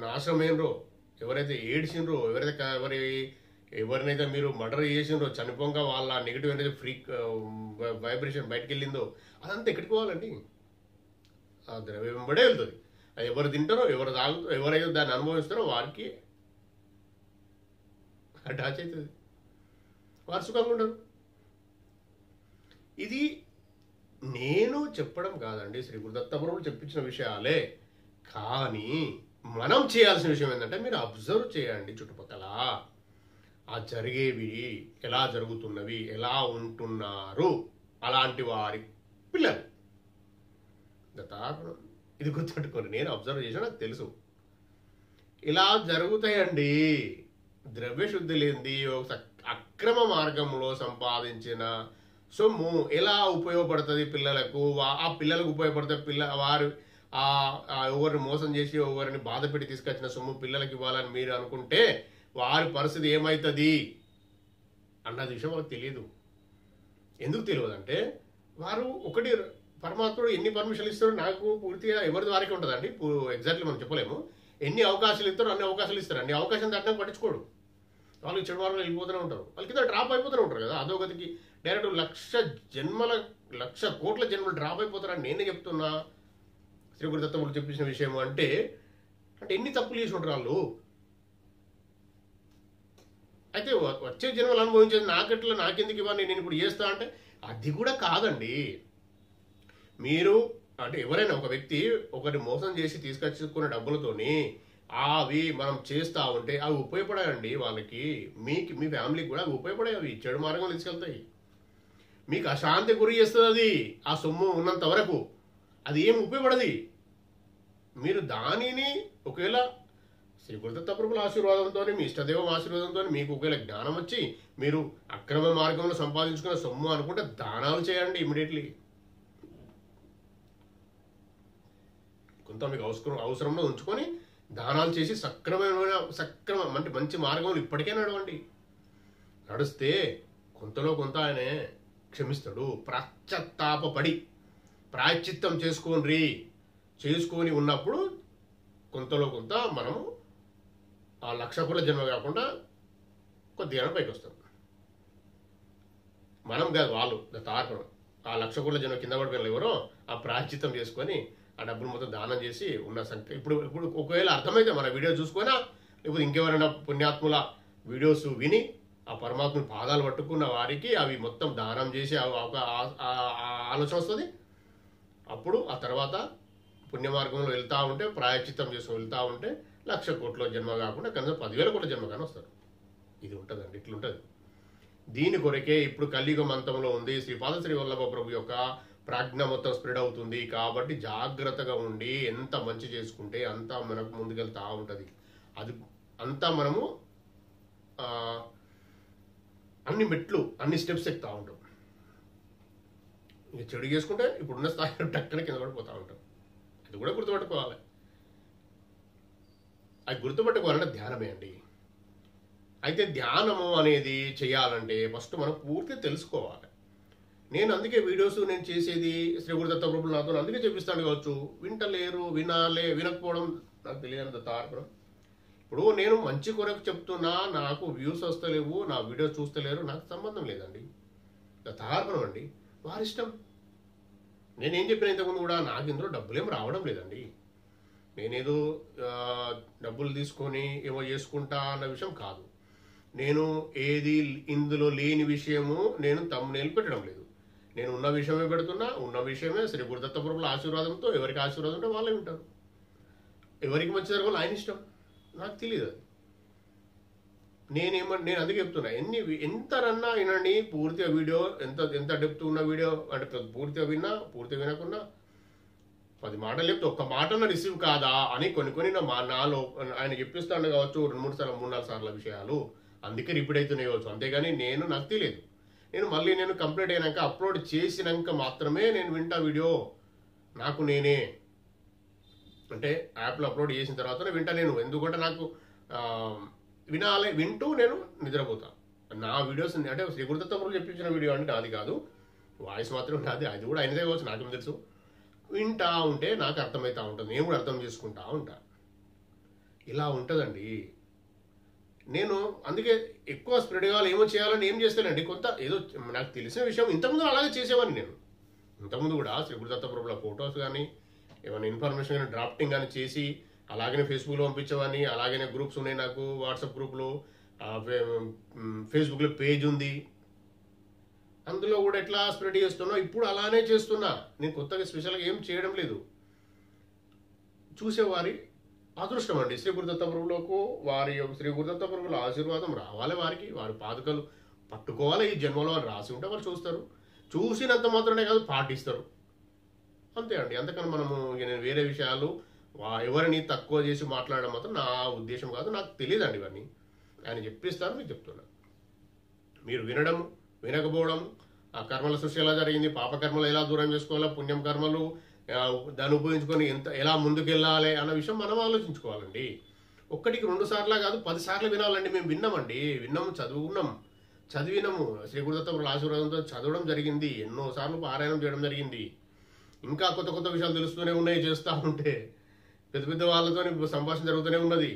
నాశనమైనరో, ఎవరైతే ఏడ్చినరో, ఎవరినైతే మీరు మర్డర్ చేసినరో, చనిపోగా వాళ్ళ నెగిటివ్ ఎనర్జీ వైబ్రేషన్ బయటకు వెళ్ళిందో అదంతా ఎక్కడికి పోవాలండి? ఆ ద్రవ్యం వెంబడే వెళ్తుంది. అది ఎవరు తింటారో, ఎవరైతే దాన్ని అనుభవిస్తారో వారికి అటాచ్ అవుతుంది, వారు సుఖంగా ఉండరు. ఇది నేను చెప్పడం కాదండి, శ్రీ గురుదత్త ప్రభువు చెప్పించిన విషయాలే. కానీ మనం చేయాల్సిన విషయం ఏంటంటే మీరు అబ్జర్వ్ చేయండి చుట్టుపక్కల ఆ జరిగేవి ఎలా జరుగుతున్నవి, ఎలా ఉంటున్నారు అలాంటి వారి పిల్లలు. ఇది గుర్తుపెట్టుకోండి, నేను అబ్జర్వ్ చేసిన నాకు తెలుసు ఇలా జరుగుతాయండి. ద్రవ్యశుద్ధి లేనిది అక్రమ మార్గంలో సంపాదించిన సొమ్ము ఎలా ఉపయోగపడుతుంది పిల్లలకు, ఆ పిల్లలకు ఉపయోగపడుతుంది వారు ఎవరిని మోసం చేసి ఎవరిని బాధ పెట్టి తీసుకొచ్చిన సొమ్ము పిల్లలకి ఇవ్వాలని మీరు అనుకుంటే వారి పరిస్థితి ఏమవుతుంది అన్నది విషయం వాళ్ళకి తెలియదు. ఎందుకు తెలియదు అంటే వారు ఒకటి పరమాత్ముడు ఎన్ని పర్మిషన్లు ఇస్తారో నాకు పూర్తిగా ఎవరి ద్వారాకే ఉంటుందండి. ఎగ్జాక్ట్లీ మనం చెప్పలేము. ఎన్ని అవకాశాలు ఇస్తారో అన్ని అవకాశాలు ఇస్తారు. అన్ని అవకాశం దాటినా పట్టించుకోడు. వాళ్ళకి చెడు మార్గంలో వెళ్ళిపోతూనే ఉంటారు. వాళ్ళ కింద డ్రాప్ అయిపోతూనే ఉంటారు కదా. అదోగతికి డైరెక్ట్ 1,00,000 కోట్ల జన్మలు డ్రాప్ అయిపోతారని నేనే చెప్తున్నా. శ్రీ గురుదత్తముడు చెప్పించిన విషయం అంటే ఎన్ని తప్పులు చేసి ఉంటారు వాళ్ళు. అయితే వచ్చే జన్మలు అనుభవించేది నాకెందుకు ఇవ్వాలి, నేను ఇప్పుడు చేస్తా అంటే అది కూడా కాదండి. మీరు అంటే ఎవరైనా ఒక వ్యక్తి ఒకరిని మోసం చేసి తీసుకొచ్చుకున్న డబ్బులతోని అవి మనం చేస్తూ ఉంటే అవి ఉపయోగపడాయండి వాళ్ళకి, మీ ఫ్యామిలీకి కూడా అవి ఉపయోగపడాయి. అవి చెడు మార్గంలో తీసుకెళ్తాయి. మీకు అశాంతి గురి చేస్తుంది అది. ఆ సొమ్ము ఉన్నంత వరకు అది ఏం ఉపయోగపడది. మీరు దానిని ఒకవేళ శ్రీ గురుదత్త ప్రభుల ఆశీర్వాదంతో, మీ ఇష్టదేవం ఆశీర్వాదంతో మీకు ఒకవేళ జ్ఞానం వచ్చి మీరు అక్రమ మార్గంలో సంపాదించుకున్న సొమ్ము అనుకుంటే దానాలు చేయండి ఇమ్మీడియట్లీ. కొంత మీకు అవసరంలో ఉంచుకొని దానాలు చేసి సక్రమ అంటే మంచి మార్గంలో ఇప్పటికే నడవండి. నడిస్తే కొంతలో కొంత ఆయనే క్షమిస్తాడు. పశ్చాత్తాపడి ప్రాయశ్చిత్తం చేసుకొని ఉన్నప్పుడు కొంతలో కొంత మనము ఆ 1,00,000 కోట్ల జన్మ కాకుండా కొద్దిగా పైకి వస్తాం. మనం కాదు, వాళ్ళు తార్పణం. ఆ 1,00,000 కోట్ల జన్మ కింద పడిపోయిన ఎవరో ఆ ప్రాయశ్చిత్తం చేసుకొని ఆ డబ్బులు మొత్తం దానం చేసి ఉన్న సంఖ్య ఇప్పుడు ఒకవేళ అర్థమైతే మన వీడియో చూసుకున్నా, లేకపోతే ఇంకెవరైనా పుణ్యాత్ముల వీడియోస్ విని ఆ పరమాత్మని పాదాలు పట్టుకున్న వారికి అవి మొత్తం దానం చేసి ఒక ఆలోచన వస్తుంది. అప్పుడు ఆ తర్వాత పుణ్య మార్గంలో వెళ్తూ ఉంటే ప్రాయశ్చిత్తం చేసుకుని వెళ్తూ ఉంటే 1,00,000 కోట్ల జన్మ కాకుండా కనీసం 10,000 కోట్ల జన్మ కానీ వస్తారు. ఇది ఉంటుందండి, ఇట్లుంటుంది. దీని కొరకే ఇప్పుడు కలియుగ మంత్రంలో ఉంది. శ్రీపాద శ్రీ వల్లభ ప్రభు యొక్క ప్రాజ్ఞ మొత్తం స్ప్రెడ్ అవుతుంది. కాబట్టి జాగ్రత్తగా ఉండి ఎంత మంచి చేసుకుంటే అంత మనకు ముందుకెళ్తా ఉంటుంది. అది అంతా మనము అన్ని మెట్లు అన్ని స్టెప్స్ ఎక్కుతూ ఉంటాం. ఇంకా చెడు చేసుకుంటే ఇప్పుడున్న స్థాయిలో టక్కన కింద పడిపోతూ ఉంటాం. అది కూడా గుర్తుపట్టుకోవాలి. అది గుర్తుపట్టుకోవాలంటే ధ్యానమే అండి. అయితే ధ్యానము అనేది చేయాలంటే ఫస్ట్ మనం పూర్తిగా తెలుసుకోవాలి. నేను అందుకే వీడియోస్ నేను చేసేది శ్రీ గురుదత్త ప్రభులు నాతో అందుకే చెప్పిస్తాను కావచ్చు. వింటలేరు, వినకపోవడం నాకు తెలియని దత్తార్పణం. ఇప్పుడు నేను మంచి కొరకు చెప్తున్నా, నాకు వ్యూస్ వస్తలేవు, నా వీడియో చూస్తలేరు, నాకు సంబంధం లేదండి. దత్తార్పణం అండి, వారిష్టం. నేనేం చెప్పిన ఇంతకుముందు కూడా నాకు ఇందులో డబ్బులేం రావడం లేదండి. నేనేదో డబ్బులు తీసుకొని ఏమో చేసుకుంటా అన్న విషయం కాదు. నేను ఏది ఇందులో లేని విషయము నేను తమ్మునేలు పెట్టడం లేదు. నేను ఉన్న విషయమే పెడుతున్నా. ఉన్న విషయమే శ్రీ గురుదత్త ప్రభుల ఆశీర్వాదంతో ఎవరికి ఆశీర్వాదం ఉంటే వాళ్ళే వింటారు. ఎవరికి మంచి జరగాలో ఆయన ఇష్టం, నాకు తెలియదు. అది నేను అందుకే చెప్తున్నా, ఎంతరన్నా వినండి పూర్తిగా వీడియో, ఎంత డెప్త్ ఉన్న వీడియో అంటే పూర్తిగా వినకున్నా 10 మాటలు చెప్తే ఒక్క మాటన రిసీవ్ కాదా అని కొన్ని నాలో ఆయన చెప్పిస్తాను కావచ్చు 2-3 సార్లు 3-4 సార్ల విషయాలు అందుకే రిపీట్ అవుతున్నాయి కావచ్చు. అంతేగాని నాకు తెలియదు. నేను కంప్లీట్ అయినాక అప్లోడ్ చేసినాక మాత్రమే నేను వింటా వీడియో. నాకు నేనే అంటే యాప్లో అప్లోడ్ చేసిన తర్వాతనే వింటా నేను. ఎందుకంటే నాకు వింటూ నేను నిద్రపోతా. నా వీడియోస్ అంటే శ్రీ గురుదత్త ప్రభులు చెప్పించిన వీడియో అంటే నాది కాదు, వాయిస్ మాత్రమే నాది. అది కూడా ఆయనదే కావచ్చు, నాకేం తెలుసు. వింటా ఉంటే నాకు అర్థమవుతూ ఉంటుంది, నేను కూడా అర్థం చేసుకుంటా ఉంటా. ఇలా ఉంటుందండి. నేను అందుకే ఎక్కువ స్ప్రెడ్ కావాలి, ఏమో చేయాలని ఏం చేస్తానండి. కొంత ఏదో నాకు తెలిసిన విషయం ఇంతకుముందు అలాగే చేసేవాడిని. నేను ఇంతకుముందు కూడా శ్రీ గురుదత్త ప్రభుల ఫొటోస్ కానీ ఏమైనా ఇన్ఫర్మేషన్ కానీ డ్రాఫ్టింగ్ కానీ చేసి అలాగనే ఫేస్బుక్లో పంపించేవాడిని. అలాగనే గ్రూప్స్ ఉన్నాయి నాకు, వాట్సాప్ గ్రూప్లో, ఫేస్బుక్లో పేజ్ ఉంది, అందులో కూడా ఎట్లా స్ప్రెడ్ చేస్తున్నా ఇప్పుడు అలానే చేస్తున్నా. నేను కొత్తగా స్పెషల్గా ఏం చేయడం లేదు. చూసేవారి అదృష్టం అండి. శ్రీ గురుదత్త ప్రభువులకు శ్రీ గురుదత్త ప్రభువుల ఆశీర్వాదం రావాలి, వారి పాదుకలు పట్టుకోవాలి ఈ జన్మలో అని రాసి ఉంటే వాళ్ళు చూస్తారు. చూసినంత మాత్రమే కాదు, పాటిస్తారు. అంతే అండి. అందుకని మనము నేను వేరే విషయాలు ఎవరిని తక్కువ చేసి మాట్లాడడం మాత్రం నా ఉద్దేశం కాదు. నాకు తెలియదండి ఇవన్నీ. ఆయన చెప్పిస్తారు, మీకు చెప్తున్నా. మీరు వినడం, వినకపోవడం, ఆ కర్మల సృష్టి ఎలా జరిగింది, పాపకర్మలు ఎలా దూరం చేసుకోవాలా, పుణ్యం కర్మలు దాన్ని ఉపయోగించుకొని ఎలా ముందుకెళ్ళాలి అన్న విషయం మనం ఆలోచించుకోవాలండి. ఒక్కటికి 2 సార్లు కాదు, 10 సార్లు వినాలండి. మేము విన్నామండి, చదివినాము. శ్రీ గురుదత్త ప్రభువుల ఆశీర్వాదంతో చదవడం జరిగింది, ఎన్నోసార్లు పారాయణం చేయడం జరిగింది. ఇంకా కొత్త కొత్త విషయాలు తెలుస్తూనే ఉన్నాయి. చేస్తూ ఉంటే పెద్ద పెద్ద వాళ్ళతో సంభాషణ జరుగుతూనే ఉన్నది.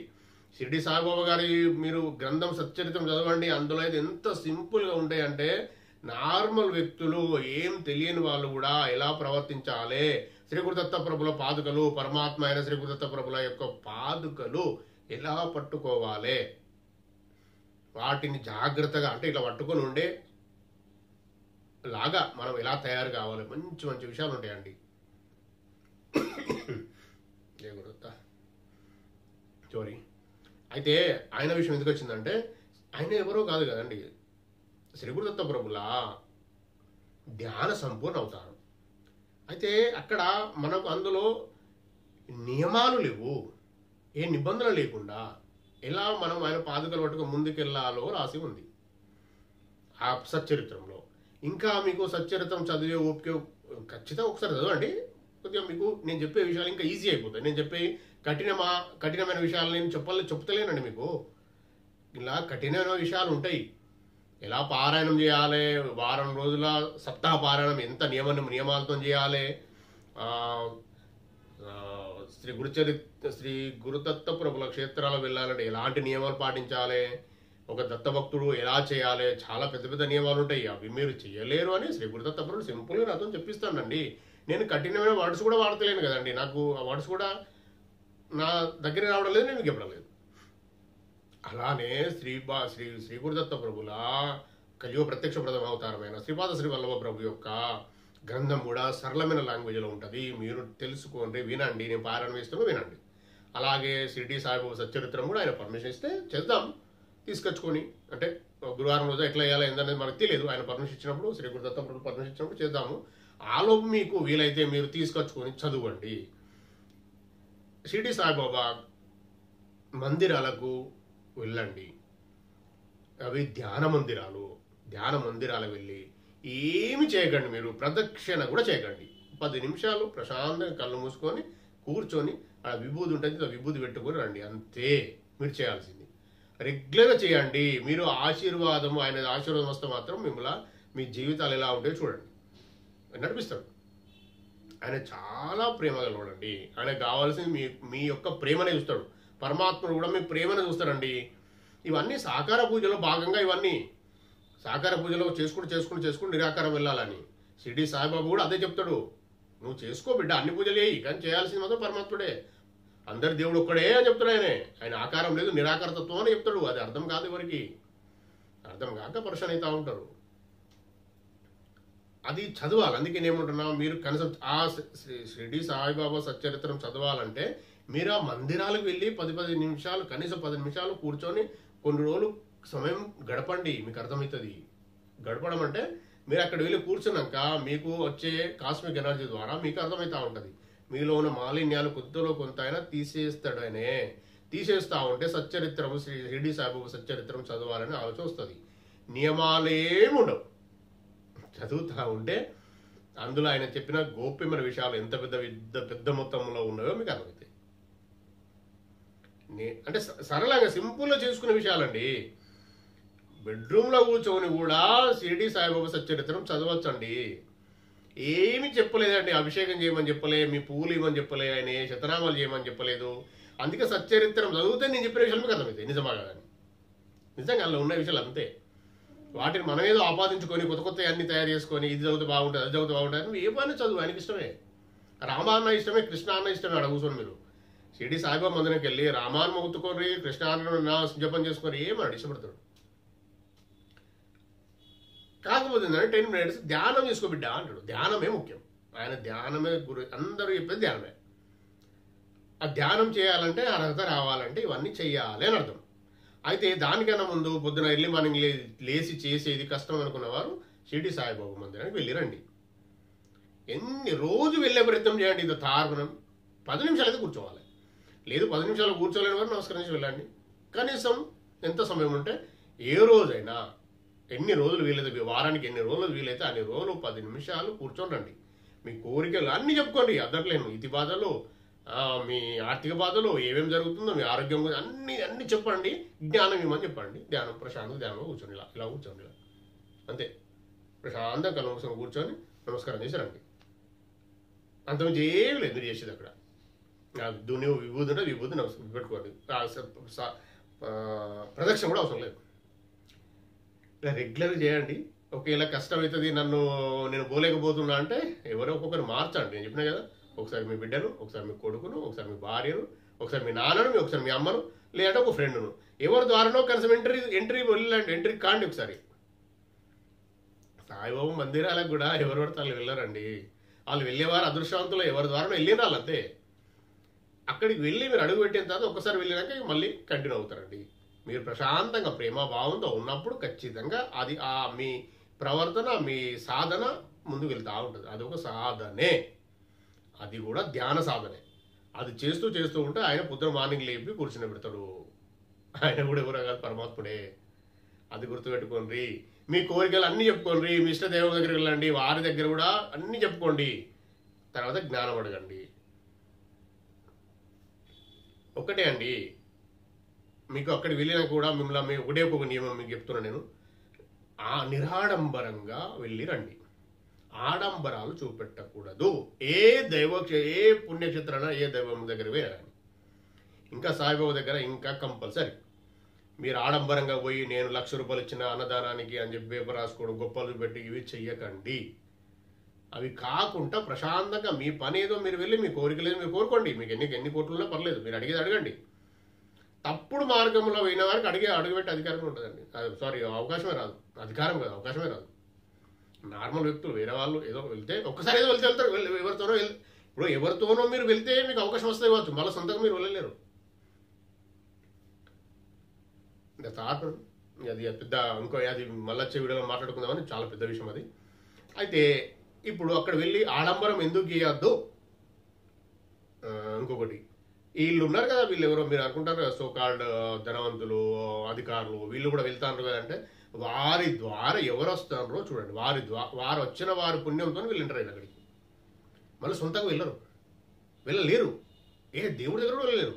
షిరిడి సాయిబాబా గారి మీరు గ్రంథం సచ్చరిత్రం చదవండి. అందులో అయితే ఎంత సింపుల్గా ఉంటాయంటే, నార్మల్ వ్యక్తులు, ఏం తెలియని వాళ్ళు కూడా ఎలా ప్రవర్తించాలి, శ్రీ గురుదత్త ప్రభుల పాదుకలు, పరమాత్మ అయిన శ్రీ గురుదత్త ప్రభుల యొక్క పాదుకలు ఎలా పట్టుకోవాలి, వాటిని జాగ్రత్తగా అంటే ఇట్లా పట్టుకొని ఉండే లాగా మనం ఎలా తయారు కావాలి, మంచి మంచి విషయాలు ఉంటాయండి. జయ గురుదత్త. సారీ. అయితే ఆయన విషయం ఎందుకు వచ్చిందంటే, ఆయన ఎవరో కాదు కదండి, శ్రీ గురుదత్త ప్రభుల ధ్యాన సంపూర్ణ అవతారం. అయితే అక్కడ మనకు అందులో నియమాలు లేవు, ఏ నిబంధనలు లేకుండా ఎలా మనం ఆయన పాదుకలు పట్టుకుని ముందుకెళ్లాలో రాసి ఉంది ఆ సచ్చరిత్రంలో. ఇంకా మీకు సచ్చరిత్రం చదివే ఓపిక ఖచ్చితంగా ఒకసారి చదవండి. కొద్దిగా మీకు నేను చెప్పే విషయాలు ఇంకా ఈజీ అయిపోతాయి. నేను చెప్పే కఠినమైన విషయాలు నేను చెప్తలేనండి మీకు. ఇలా కఠినమైన విషయాలు ఉంటాయి. ఎలా పారాయణం చేయాలి, వారం రోజుల సప్తాహ పారాయణం ఎంత నియమాలతో చేయాలి, శ్రీ గురుదత్త ప్రభుల క్షేత్రాలు వెళ్ళాలంటే ఎలాంటి నియమాలు పాటించాలి, ఒక దత్తభక్తుడు ఎలా చేయాలి, చాలా పెద్ద పెద్ద నియమాలు ఉంటాయి. అవి మీరు చేయలేరు అని శ్రీ గురుదత్త ప్రభులు సింపుల్గా నాతో చెప్పిస్తానండి. నేను కఠినమైన వర్డ్స్ కూడా వాడతలేను కదండి. నాకు ఆ వర్డ్స్ కూడా నా దగ్గర రావడం లేదు, నేను చెప్పడం లేదు. అలానే శ్రీ గురుదత్త ప్రభుల కలియుగ ప్రత్యక్ష ప్రథమ అవతారమైన శ్రీపాద శ్రీ వల్లభ ప్రభు యొక్క గ్రంథం కూడా సరళమైన లాంగ్వేజ్లో ఉంటుంది. మీరు తెలుసుకోండి, వినండి. నేను పారాయణం వేస్తాను, వినండి. అలాగే షిరిడి సాయిబాబా సచ్చరిత్రం కూడా ఆయన పర్మిషన్ ఇస్తే చేద్దాం, తీసుకొచ్చుకొని. అంటే గురువారం రోజు ఎట్లా వేయాలి ఏందనేది మనకు తెలియదు. ఆయన పర్మిషన్ ఇచ్చినప్పుడు, శ్రీ గురుదత్త ప్రభు పర్మిషన్ ఇచ్చినప్పుడు చేద్దాము. ఆలోపు మీకు వీలైతే మీరు తీసుకొచ్చుకొని చదవండి. షిరిడి సాయిబాబా మందిరాలకు వెళ్ళండి. అవి ధ్యాన మందిరాలకు వెళ్ళి ఏమి చేయకండి, మీరు ప్రదక్షిణ కూడా చేయకండి. 10 నిమిషాలు ప్రశాంతంగా కళ్ళు మూసుకొని కూర్చొని ఆ విభూది ఉంటుంది, ఆ విభూది పెట్టుకొని రండి. అంతే మీరు చేయాల్సింది. రెగ్యులర్గా చేయండి. మీరు ఆయన ఆశీర్వాదం వస్తే మాత్రం మీ జీవితాలు ఎలా ఉంటాయో చూడండి, నడిపిస్తాడు. ఆయన చాలా ప్రేమ గలవాడండి. ఆయనకు కావాల్సింది మీ యొక్క ప్రేమనే చూస్తాడు. పరమాత్ముడు కూడా మీ ప్రేమనే చూస్తాడండి. ఇవన్నీ సాకార పూజలో భాగంగా, ఇవన్నీ సాకార పూజలో చేసుకుంటూ నిరాకారం వెళ్ళాలని షిరిడి సాయిబాబా కూడా అదే చెప్తాడు. నువ్వు చేసుకో బిడ్డ, అన్ని పూజలు చేయి, కానీ చేయాల్సింది మాత్రం పరమాత్ముడే. అందరి దేవుడు ఒక్కడే అని చెప్తాడు. ఆయన ఆకారం లేదు, నిరాకార తత్వం అని చెప్తాడు. అది అర్థం కాదు ఎవరికి. అర్థం కాక పరేషాన్ అవుతూ ఉంటారు. అది చదవాలి. అందుకే ఏమంటున్నా, మీరు కనీసం ఆ షిరిడి సాయిబాబా సచ్చరిత్రం చదవాలంటే మీరు ఆ మందిరాలకు వెళ్ళి 10 నిమిషాలు, కనీసం 10 నిమిషాలు కూర్చొని కొన్ని రోజులు సమయం గడపండి. మీకు అర్థమవుతుంది. గడపడం అంటే మీరు అక్కడ వెళ్ళి కూర్చున్నాక మీకు వచ్చే కాస్మిక్ ఎనర్జీ ద్వారా మీకు అర్థమవుతూ ఉంటుంది. మీలో ఉన్న మాలిన్యాలు కొద్దిలో కొంత అయినా తీసేస్తాడు. తీసేస్తూ ఉంటే సచ్చరిత్రం, షిరిడి సాయిబాబా సచ్చరిత్రం చదవాలని ఆలోచన వస్తుంది. నియమాలేముండవు. చదువుతూ ఉంటే అందులో ఆయన చెప్పిన గోప్యమైన విషయాలు ఎంత పెద్ద మొత్తంలో ఉన్నాయో మీకు అర్థమవుతాయి. అంటే సరళంగా సింపుల్గా చేసుకునే విషయాలండి. బెడ్రూమ్లో కూర్చొని కూడా షిరిడి సాయిబాబా సచ్చరిత్రం చదవచ్చండి. ఏమి చెప్పలేదండి. అభిషేకం చేయమని చెప్పలే, మీ పువ్వులు ఇవ్వమని చెప్పలే, ఆయన శతనామాలు చేయమని చెప్పలేదు. అందుకే సచ్చరిత్రం చదివితే నేను చెప్పిన విషయాలు మీకు అర్థమవుతాయి. నిజమా కాదని. నిజంగా అందులో ఉన్న విషయాలు అంతే. వాటిని మనమేదో ఆపాదించుకొని కొత్త అన్ని తయారు చేసుకొని ఇది చదివితే బాగుంటుంది, అది చదివితే బాగుంటుంది. నువ్వు ఏ పని చదువు, ఆయనకి ఇష్టమే. రామ అన్న ఇష్టమే, కృష్ణ అన్న ఇష్టమే. అక్కడ కూర్చొని మీరు షిరిడి సాయిబాబా మందిరానికి వెళ్ళి రామాన్ని మొత్తుకొని కృష్ణ అన్న జపం చేసుకొని ఏమన్నాడు, ఇష్టపడతాడు. కాకపోతే 10 minutes ధ్యానం చేసుకోబిడ్డా అంటాడు. ధ్యానమే ముఖ్యం. ఆయన ధ్యానమే అందరూ చెప్పేది ధ్యానమే. ఆ ధ్యానం చేయాలంటే అర్హత రావాలంటే ఇవన్నీ చెయ్యాలి అని అర్థం. అయితే దానికన్నా ముందు పొద్దున ఎర్లీ మార్నింగ్ లేచి చేసేది కష్టం అనుకున్న వారు షిరిడి సాయిబాబా మందిరానికి వెళ్ళిరండి. ఎన్ని రోజు వెళ్ళే ప్రయత్నం చేయండి. ఇది తార్మనం 10 నిమిషాలు అయితే కూర్చోవాలి. లేదు 10 నిమిషాలు కూర్చోలేని వారు నమస్కరించి వెళ్ళండి. కనీసం ఎంత సమయం ఉంటే ఏ రోజైనా ఎన్ని రోజులు వీలైతే, వారానికి ఎన్ని రోజులు వీలైతే అన్ని రోజులు 10 నిమిషాలు కూర్చొని రండి. మీ కోరికలు అన్నీ చెప్పుకోండి. అద్దట్లేను ఇతి బాధలు, మీ ఆర్థిక బాధలు, ఏమేమి జరుగుతుందో, మీ ఆరోగ్యం అన్ని అన్ని చెప్పండి. జ్ఞానం ఇవ్వమని చెప్పండి. ధ్యానం ప్రశాంతంగా ధ్యానంలో కూర్చోండి. ఇలా కూర్చోండి. ఇలా అంతే ప్రశాంతంగా కళ్ళు కూర్చొని నమస్కారం చేసి రండి. అంతకుమించి ఏమి లేదు మీరు చేసేది. అక్కడ నువ్వు విభూతి ఉంటే విభూతి నమస్కారం పెట్టుకోండి. ప్రదక్షిణ కూడా అవసరం లేదు. ఇలా రెగ్యులర్గా చేయండి. ఒకవేళ కష్టం అవుతుంది, నేను పోలేకపోతున్నా అంటే ఎవరో ఒక్కొక్కరు మార్చండి. నేను చెప్పినా కదా, ఒకసారి మీ బిడ్డను, ఒకసారి మీ కొడుకును, ఒకసారి మీ భార్యను, ఒకసారి మీ నాన్నను, ఒకసారి మీ అమ్మను, లేదంటే ఒక ఫ్రెండ్ను, ఎవరి ద్వారానో కనీసం ఎంట్రీ వెళ్ళండి. ఎంట్రీ కాండి ఒకసారి. సాయిబాబా మందిరాలకు కూడా ఎవరు పడితే వాళ్ళు వెళ్ళారండి. వాళ్ళు వెళ్ళేవారు అదృష్టవంతులు, ఎవరి ద్వారా వెళ్ళిన వాళ్ళు అంతే. అక్కడికి వెళ్ళి మీరు అడుగు పెట్టిన తర్వాత ఒక్కసారి వెళ్ళినాక మళ్ళీ కంటిన్యూ అవుతారండి. మీరు ప్రశాంతంగా ప్రేమభావంతో ఉన్నప్పుడు ఖచ్చితంగా అది మీ ప్రవర్తన, మీ సాధన ముందుకు వెళ్తూ ఉంటుంది. అది ఒక సాధనే, అది కూడా ధ్యాన సాధనే. అది చేస్తూ చేస్తూ ఉంటే ఆయన పొద్దున మార్నింగ్ లేపి కూర్చుని పెడతాడు. ఆయన కూడా ఎవరో కాదు, పరమాత్ముడే. అది గుర్తుపెట్టుకోండి. మీ కోరికలు అన్నీ చెప్పుకోండి. మీ ఇష్టదేవుల దగ్గరికి వెళ్ళండి, వారి దగ్గర కూడా అన్నీ చెప్పుకోండి. తర్వాత జ్ఞానం అడగండి. ఒకటే అండి, మీకు అక్కడికి వెళ్ళినా కూడా మిమ్మల్ని ఒకటే ఒక నియమం మీకు చెప్తున్నా నేను. నిరాడంబరంగా వెళ్ళి రండి. ఆడంబరాలు చూపెట్టకూడదు. ఏ పుణ్యక్షేత్రాన ఏ దైవం దగ్గర వెళ్ళండి. ఇంకా సాయిబాబా దగ్గర ఇంకా కంపల్సరీ. మీరు ఆడంబరంగా పోయి నేను 1,00,000 రూపాయలు ఇచ్చిన అన్నదానానికి అని చెప్పి పేపర్ రాసుకోవడం, గొప్పలు పెట్టి ఇవి చెయ్యకండి. అవి కాకుండా ప్రశాంతంగా మీ పని ఏదో మీరు వెళ్ళి మీ కోరికలేదు మీరు కోరుకోండి. మీకు ఎన్ని కోట్లున్నా పర్లేదు, మీరు అడిగేది అడగండి. తప్పుడు మార్గంలో పోయిన వారికి అడుగుపెట్టే అధికారం ఉంటుందండి. సారీ, అవకాశమే రాదు. అధికారం కాదు, అవకాశమే రాదు. నార్మల్ వ్యక్తులు వేరే వాళ్ళు ఏదో వెళ్తే ఒక్కసారి ఏదో వెళ్తారు. ఎవరితోనో ఇప్పుడు ఎవరితోనో మీరు వెళ్తే మీకు అవకాశం వస్తే కావచ్చు, మళ్ళీ సొంతంగా మీరు వెళ్ళలేరు. అది పెద్ద అది మళ్ళీ వచ్చే వీడియోలో మాట్లాడుకుందామని, చాలా పెద్ద విషయం అది. అయితే ఇప్పుడు అక్కడ వెళ్ళి ఆడంబరం ఎందుకు చేయొద్దు. ఇంకొకటి, వీళ్ళు ఉన్నారు కదా, వీళ్ళు ఎవరో మీరు అనుకుంటారు కదా, సోకాల్డ్ ధనవంతులు, అధికారులు, వీళ్ళు కూడా వెళ్తారు కదంటే వారి ద్వారా ఎవరు వస్తారో చూడండి. వారు వచ్చిన వారి పుణ్యంతో వీళ్ళు ఎంటర్ అయ్యారు అక్కడికి. మళ్ళీ సొంతంగా వెళ్ళలేరు. దేవుడి దగ్గర కూడా వెళ్ళలేరు.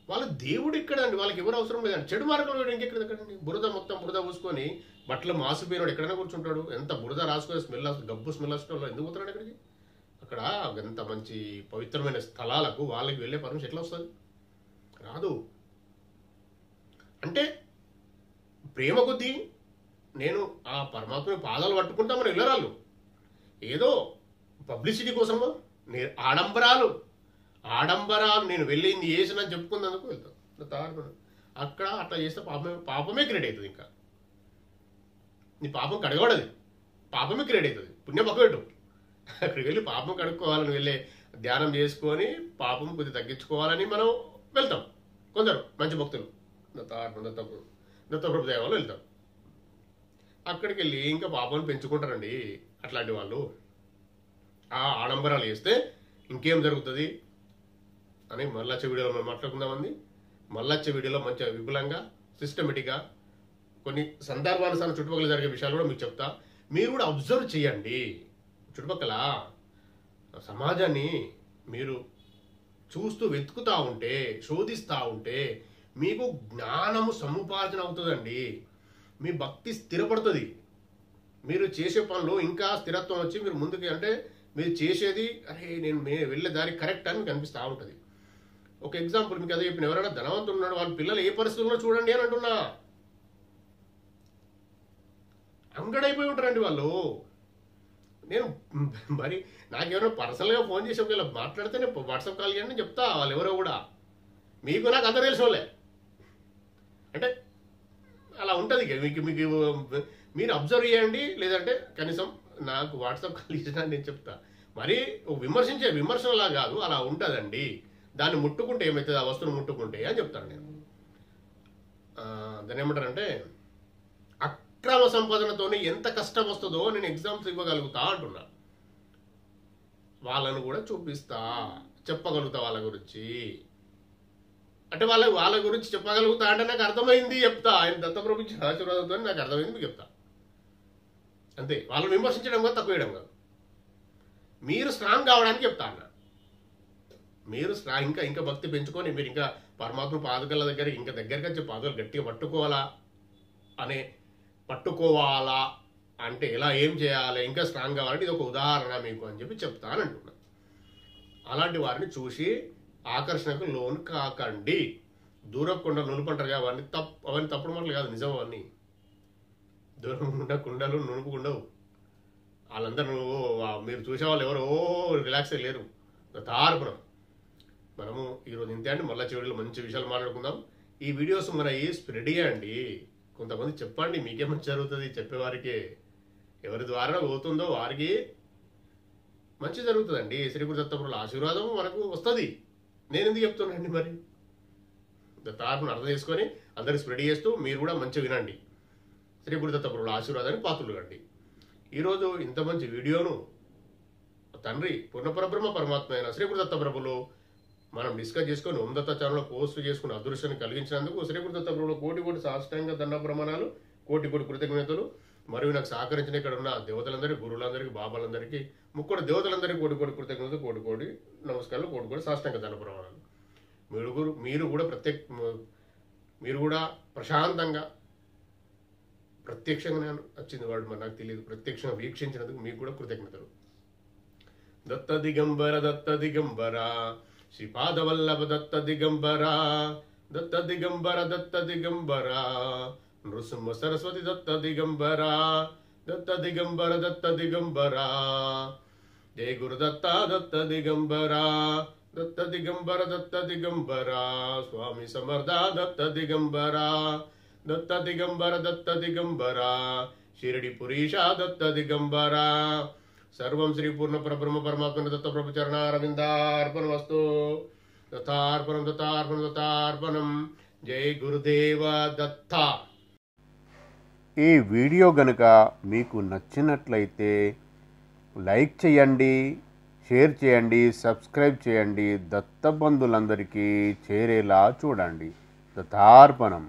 వాళ్ళ దేవుడు ఎక్కడండి, వాళ్ళకి ఎవరు అవసరం లేదండి. చెడు మార్గంలో ఇంకెక్కడండి. మొత్తం బురద పూసుకొని బట్టలు మాసిపోయినాడు ఎక్కడైనా కూర్చుంటాడు. ఎంత బురద రాసుకొని గబ్బు స్మెల్ వస్తుందో ఎందుకు పోతున్నాడు అక్కడికి? అక్కడ ఎంత మంచి పవిత్రమైన స్థలాలకు వాళ్ళకి వెళ్ళే పర్మిషన్ ఎట్లా వస్తుంది? రాదు. అంటే ప్రేమ కొద్దీ నేను ఆ పరమాత్మ పాదాలు పట్టుకుంటామని వెళ్ళరాళ్ళు. ఏదో పబ్లిసిటీ కోసమో ఆడంబరాలు నేను వెళ్ళింది చేసినని చెప్పుకుందందుకు వెళ్తాను. అక్కడ అట్లా చేస్తే పాపమే క్రియేట్ అవుతుంది. ఇంకా నీ పాపం కడగబడది, పాపమే క్రియేట్ అవుతుంది. పుణ్యం పక్కబెట్టు. అక్కడికి వెళ్ళి పాపం కడుక్కోవాలని వెళ్ళే ధ్యానం చేసుకొని పాపం కొద్దిగా తగ్గించుకోవాలని మనం వెళ్తాం. కొందరు మంచి భక్తులు దత్తప్రభు దేవాలు వెళ్తాం. అక్కడికి వెళ్ళి ఇంకా పాపం పెంచుకుంటారండి అట్లాంటి వాళ్ళు. ఆ ఆడంబరాలు చేస్తే ఇంకేం జరుగుతుంది అని మళ్ళొచ్చే వీడియోలో మనం మాట్లాడుకుందామండి. మళ్ళొచ్చే వీడియోలో మంచిగా విపులంగా సిస్టమేటిక్గా కొన్ని సందర్భానుసారం చుట్టుపక్కల జరిగే విషయాలు కూడా మీకు చెప్తా. మీరు కూడా అబ్జర్వ్ చేయండి. చుట్టుపక్కల సమాజాన్ని మీరు చూస్తూ వెతుకుతూ ఉంటే, శోధిస్తూ ఉంటే మీకు జ్ఞానము సముపార్జన అవుతుందండి. మీ భక్తి స్థిరపడుతుంది. మీరు చేసే పనులు ఇంకా స్థిరత్వం వచ్చి మీరు ముందుకి, అంటే మీరు చేసేది నేను వెళ్ళే దారి కరెక్ట్ అని మీకు అనిపిస్తూ ఉంటుంది. ఒక ఎగ్జాంపుల్ మీకు అదే చెప్పిన, ఎవరైనా ధనవంతులు ఉన్నాడు, వాళ్ళ పిల్లలు ఏ పరిస్థితుల్లో చూడండి అని అంటున్నా. అంగడైపోయి ఉంటారండి వాళ్ళు. నేను మరి నాకెవరో పర్సనల్గా ఫోన్ చేసి ఒకవేళ మాట్లాడితేనే వాట్సాప్ కాల్ చేయండి చెప్తా. వాళ్ళు ఎవరో కూడా మీకు నాకు అందరూ తెలిసిన వాళ్ళే. అంటే అలా ఉంటుంది. మీకు మీరు అబ్జర్వ్ చేయండి. లేదంటే కనీసం నాకు వాట్సాప్ కాల్ చేసినా నేను చెప్తా. మరి విమర్శించే విమర్శనలా కాదు, అలా ఉంటుందండి. దాన్ని ముట్టుకుంటే ఏమవుతుంది, ఆ వస్తువును ముట్టుకుంటే అని చెప్తాను నేను. దాన్ని ఏమంటారంటే అక్రమ సంపాదనతో ఎంత కష్టం వస్తుందో నేను ఎగ్జామ్స్ ఇవ్వగలుగుతా అంటున్నా. వాళ్ళను కూడా చూపిస్తా, చెప్పగలుగుతా వాళ్ళ గురించి. అంటే వాళ్ళ గురించి చెప్పగలుగుతా అంటే నాకు అర్థమైంది చెప్తా. ఆయన దత్తప్రభు ఇచ్చిన ఆశీర్వాదంతో నాకు అర్థమైంది మీకు చెప్తా అంతే. వాళ్ళని విమర్శించడం కాదు, తక్కువ వేయడం కాదు. మీరు స్ట్రాంగ్ కావడానికి చెప్తా అన్న. మీరు స్ట్రాంగ్ ఇంకా భక్తి పెంచుకొని మీరు ఇంకా పరమాత్మ పాదుకల దగ్గర ఇంకా దగ్గరగా వచ్చి పాదుకలు గట్టిగా పట్టుకోవాలా అంటే ఎలా ఏం చేయాలి, ఇంకా స్ట్రాంగ్ కావాలంటే ఇది ఒక ఉదాహరణ మీకు అని చెప్పి చెప్తానంటున్నా. అలాంటి వారిని చూసి ఆకర్షణకు లోను కాకండి. దూరపు కుండలు నునుపంటారు అవన్నీ తప్పుడు మాటలు కాదు, నిజం. అవన్నీ దూరం కుండలు నునుపుకుండవు. వాళ్ళందరూ మీరు చూసేవాళ్ళు ఎవరు రిలాక్స్ లేరు. తార్పణం. మనము ఈరోజు ఇంతే అండి. మళ్ళీ చివరిలో మంచి విషయాలు మాట్లాడుకుందాం. ఈ వీడియోస్ మన స్ప్రెడ్ చేయండి. కొంతమంది చెప్పండి, మీకే మంచి జరుగుతుంది. చెప్పేవారికి ఎవరి ద్వారా పోతుందో వారికి మంచి జరుగుతుందండి. శ్రీ గురు దత్తప్రభుల ఆశీర్వాదం మనకు వస్తుంది. నేను ఎందుకు చెప్తున్నానండి? మరి దత్తాత్మను అర్థం చేసుకొని అందరికి స్ప్రెడ్ చేస్తూ మీరు కూడా మంచిగా వినండి. శ్రీ గురు దత్తప్రభుల ఆశీర్వాదానికి పాత్రలు కండి. ఈరోజు ఇంత మంచి వీడియోను తండ్రి పూర్ణపరబ్రహ్మ పరమాత్మ అయిన శ్రీ గురు దత్తప్రభులు మనం డిస్కస్ చేసుకొని ఓందత్త ఛానల్లో పోస్ట్ చేసుకుని అదృష్టాన్ని కలిగించినందుకు శ్రీ గురు దత్తప్రభులు కోటి సాష్టాంగ దండ ప్రమాణాలు, కోటి కృతజ్ఞతలు. మరియు నాకు సహకరించిన ఇక్కడ ఉన్న దేవతలందరికీ, గురువులందరికీ, బాబాలందరికీ, ముక్కోటి దేవతలందరికీ కోటి కృతజ్ఞతలు, కోటి నమస్కారాలు, కోటి సాష్టాంగ దండ ప్రమాణాలు. మీరు కూడా ప్రశాంతంగా ప్రత్యక్షంగా వచ్చింది వాడు మరి నాకు తెలియదు, ప్రత్యక్షంగా వీక్షించినందుకు మీకు కూడా కృతజ్ఞతలు. దత్త దిగంబర శ్రీపాదవల్లభ దత్త దిగంబర నృసింహ సరస్వతి దత్త దిగంబర జయ గురు దత్త దిగంబర స్వామి సమర్థ దత్త దిగంబర షిరిడి పురీష దత్త దిగంబర. సర్వం శ్రీ పూర్ణ పరబ్రహ్మ పరమాత్మ దత్త ప్రభు చరణారవిందార్పణమస్తు. దత్తార్పణం. జై గురుదేవ దత్త. ఈ వీడియో గనుక మీకు నచ్చినట్లయితే లైక్ చేయండి, షేర్ చేయండి, సబ్స్క్రైబ్ చేయండి. దత్తబంధులందరికీ చేరేలా చూడండి. దత్తార్పణం.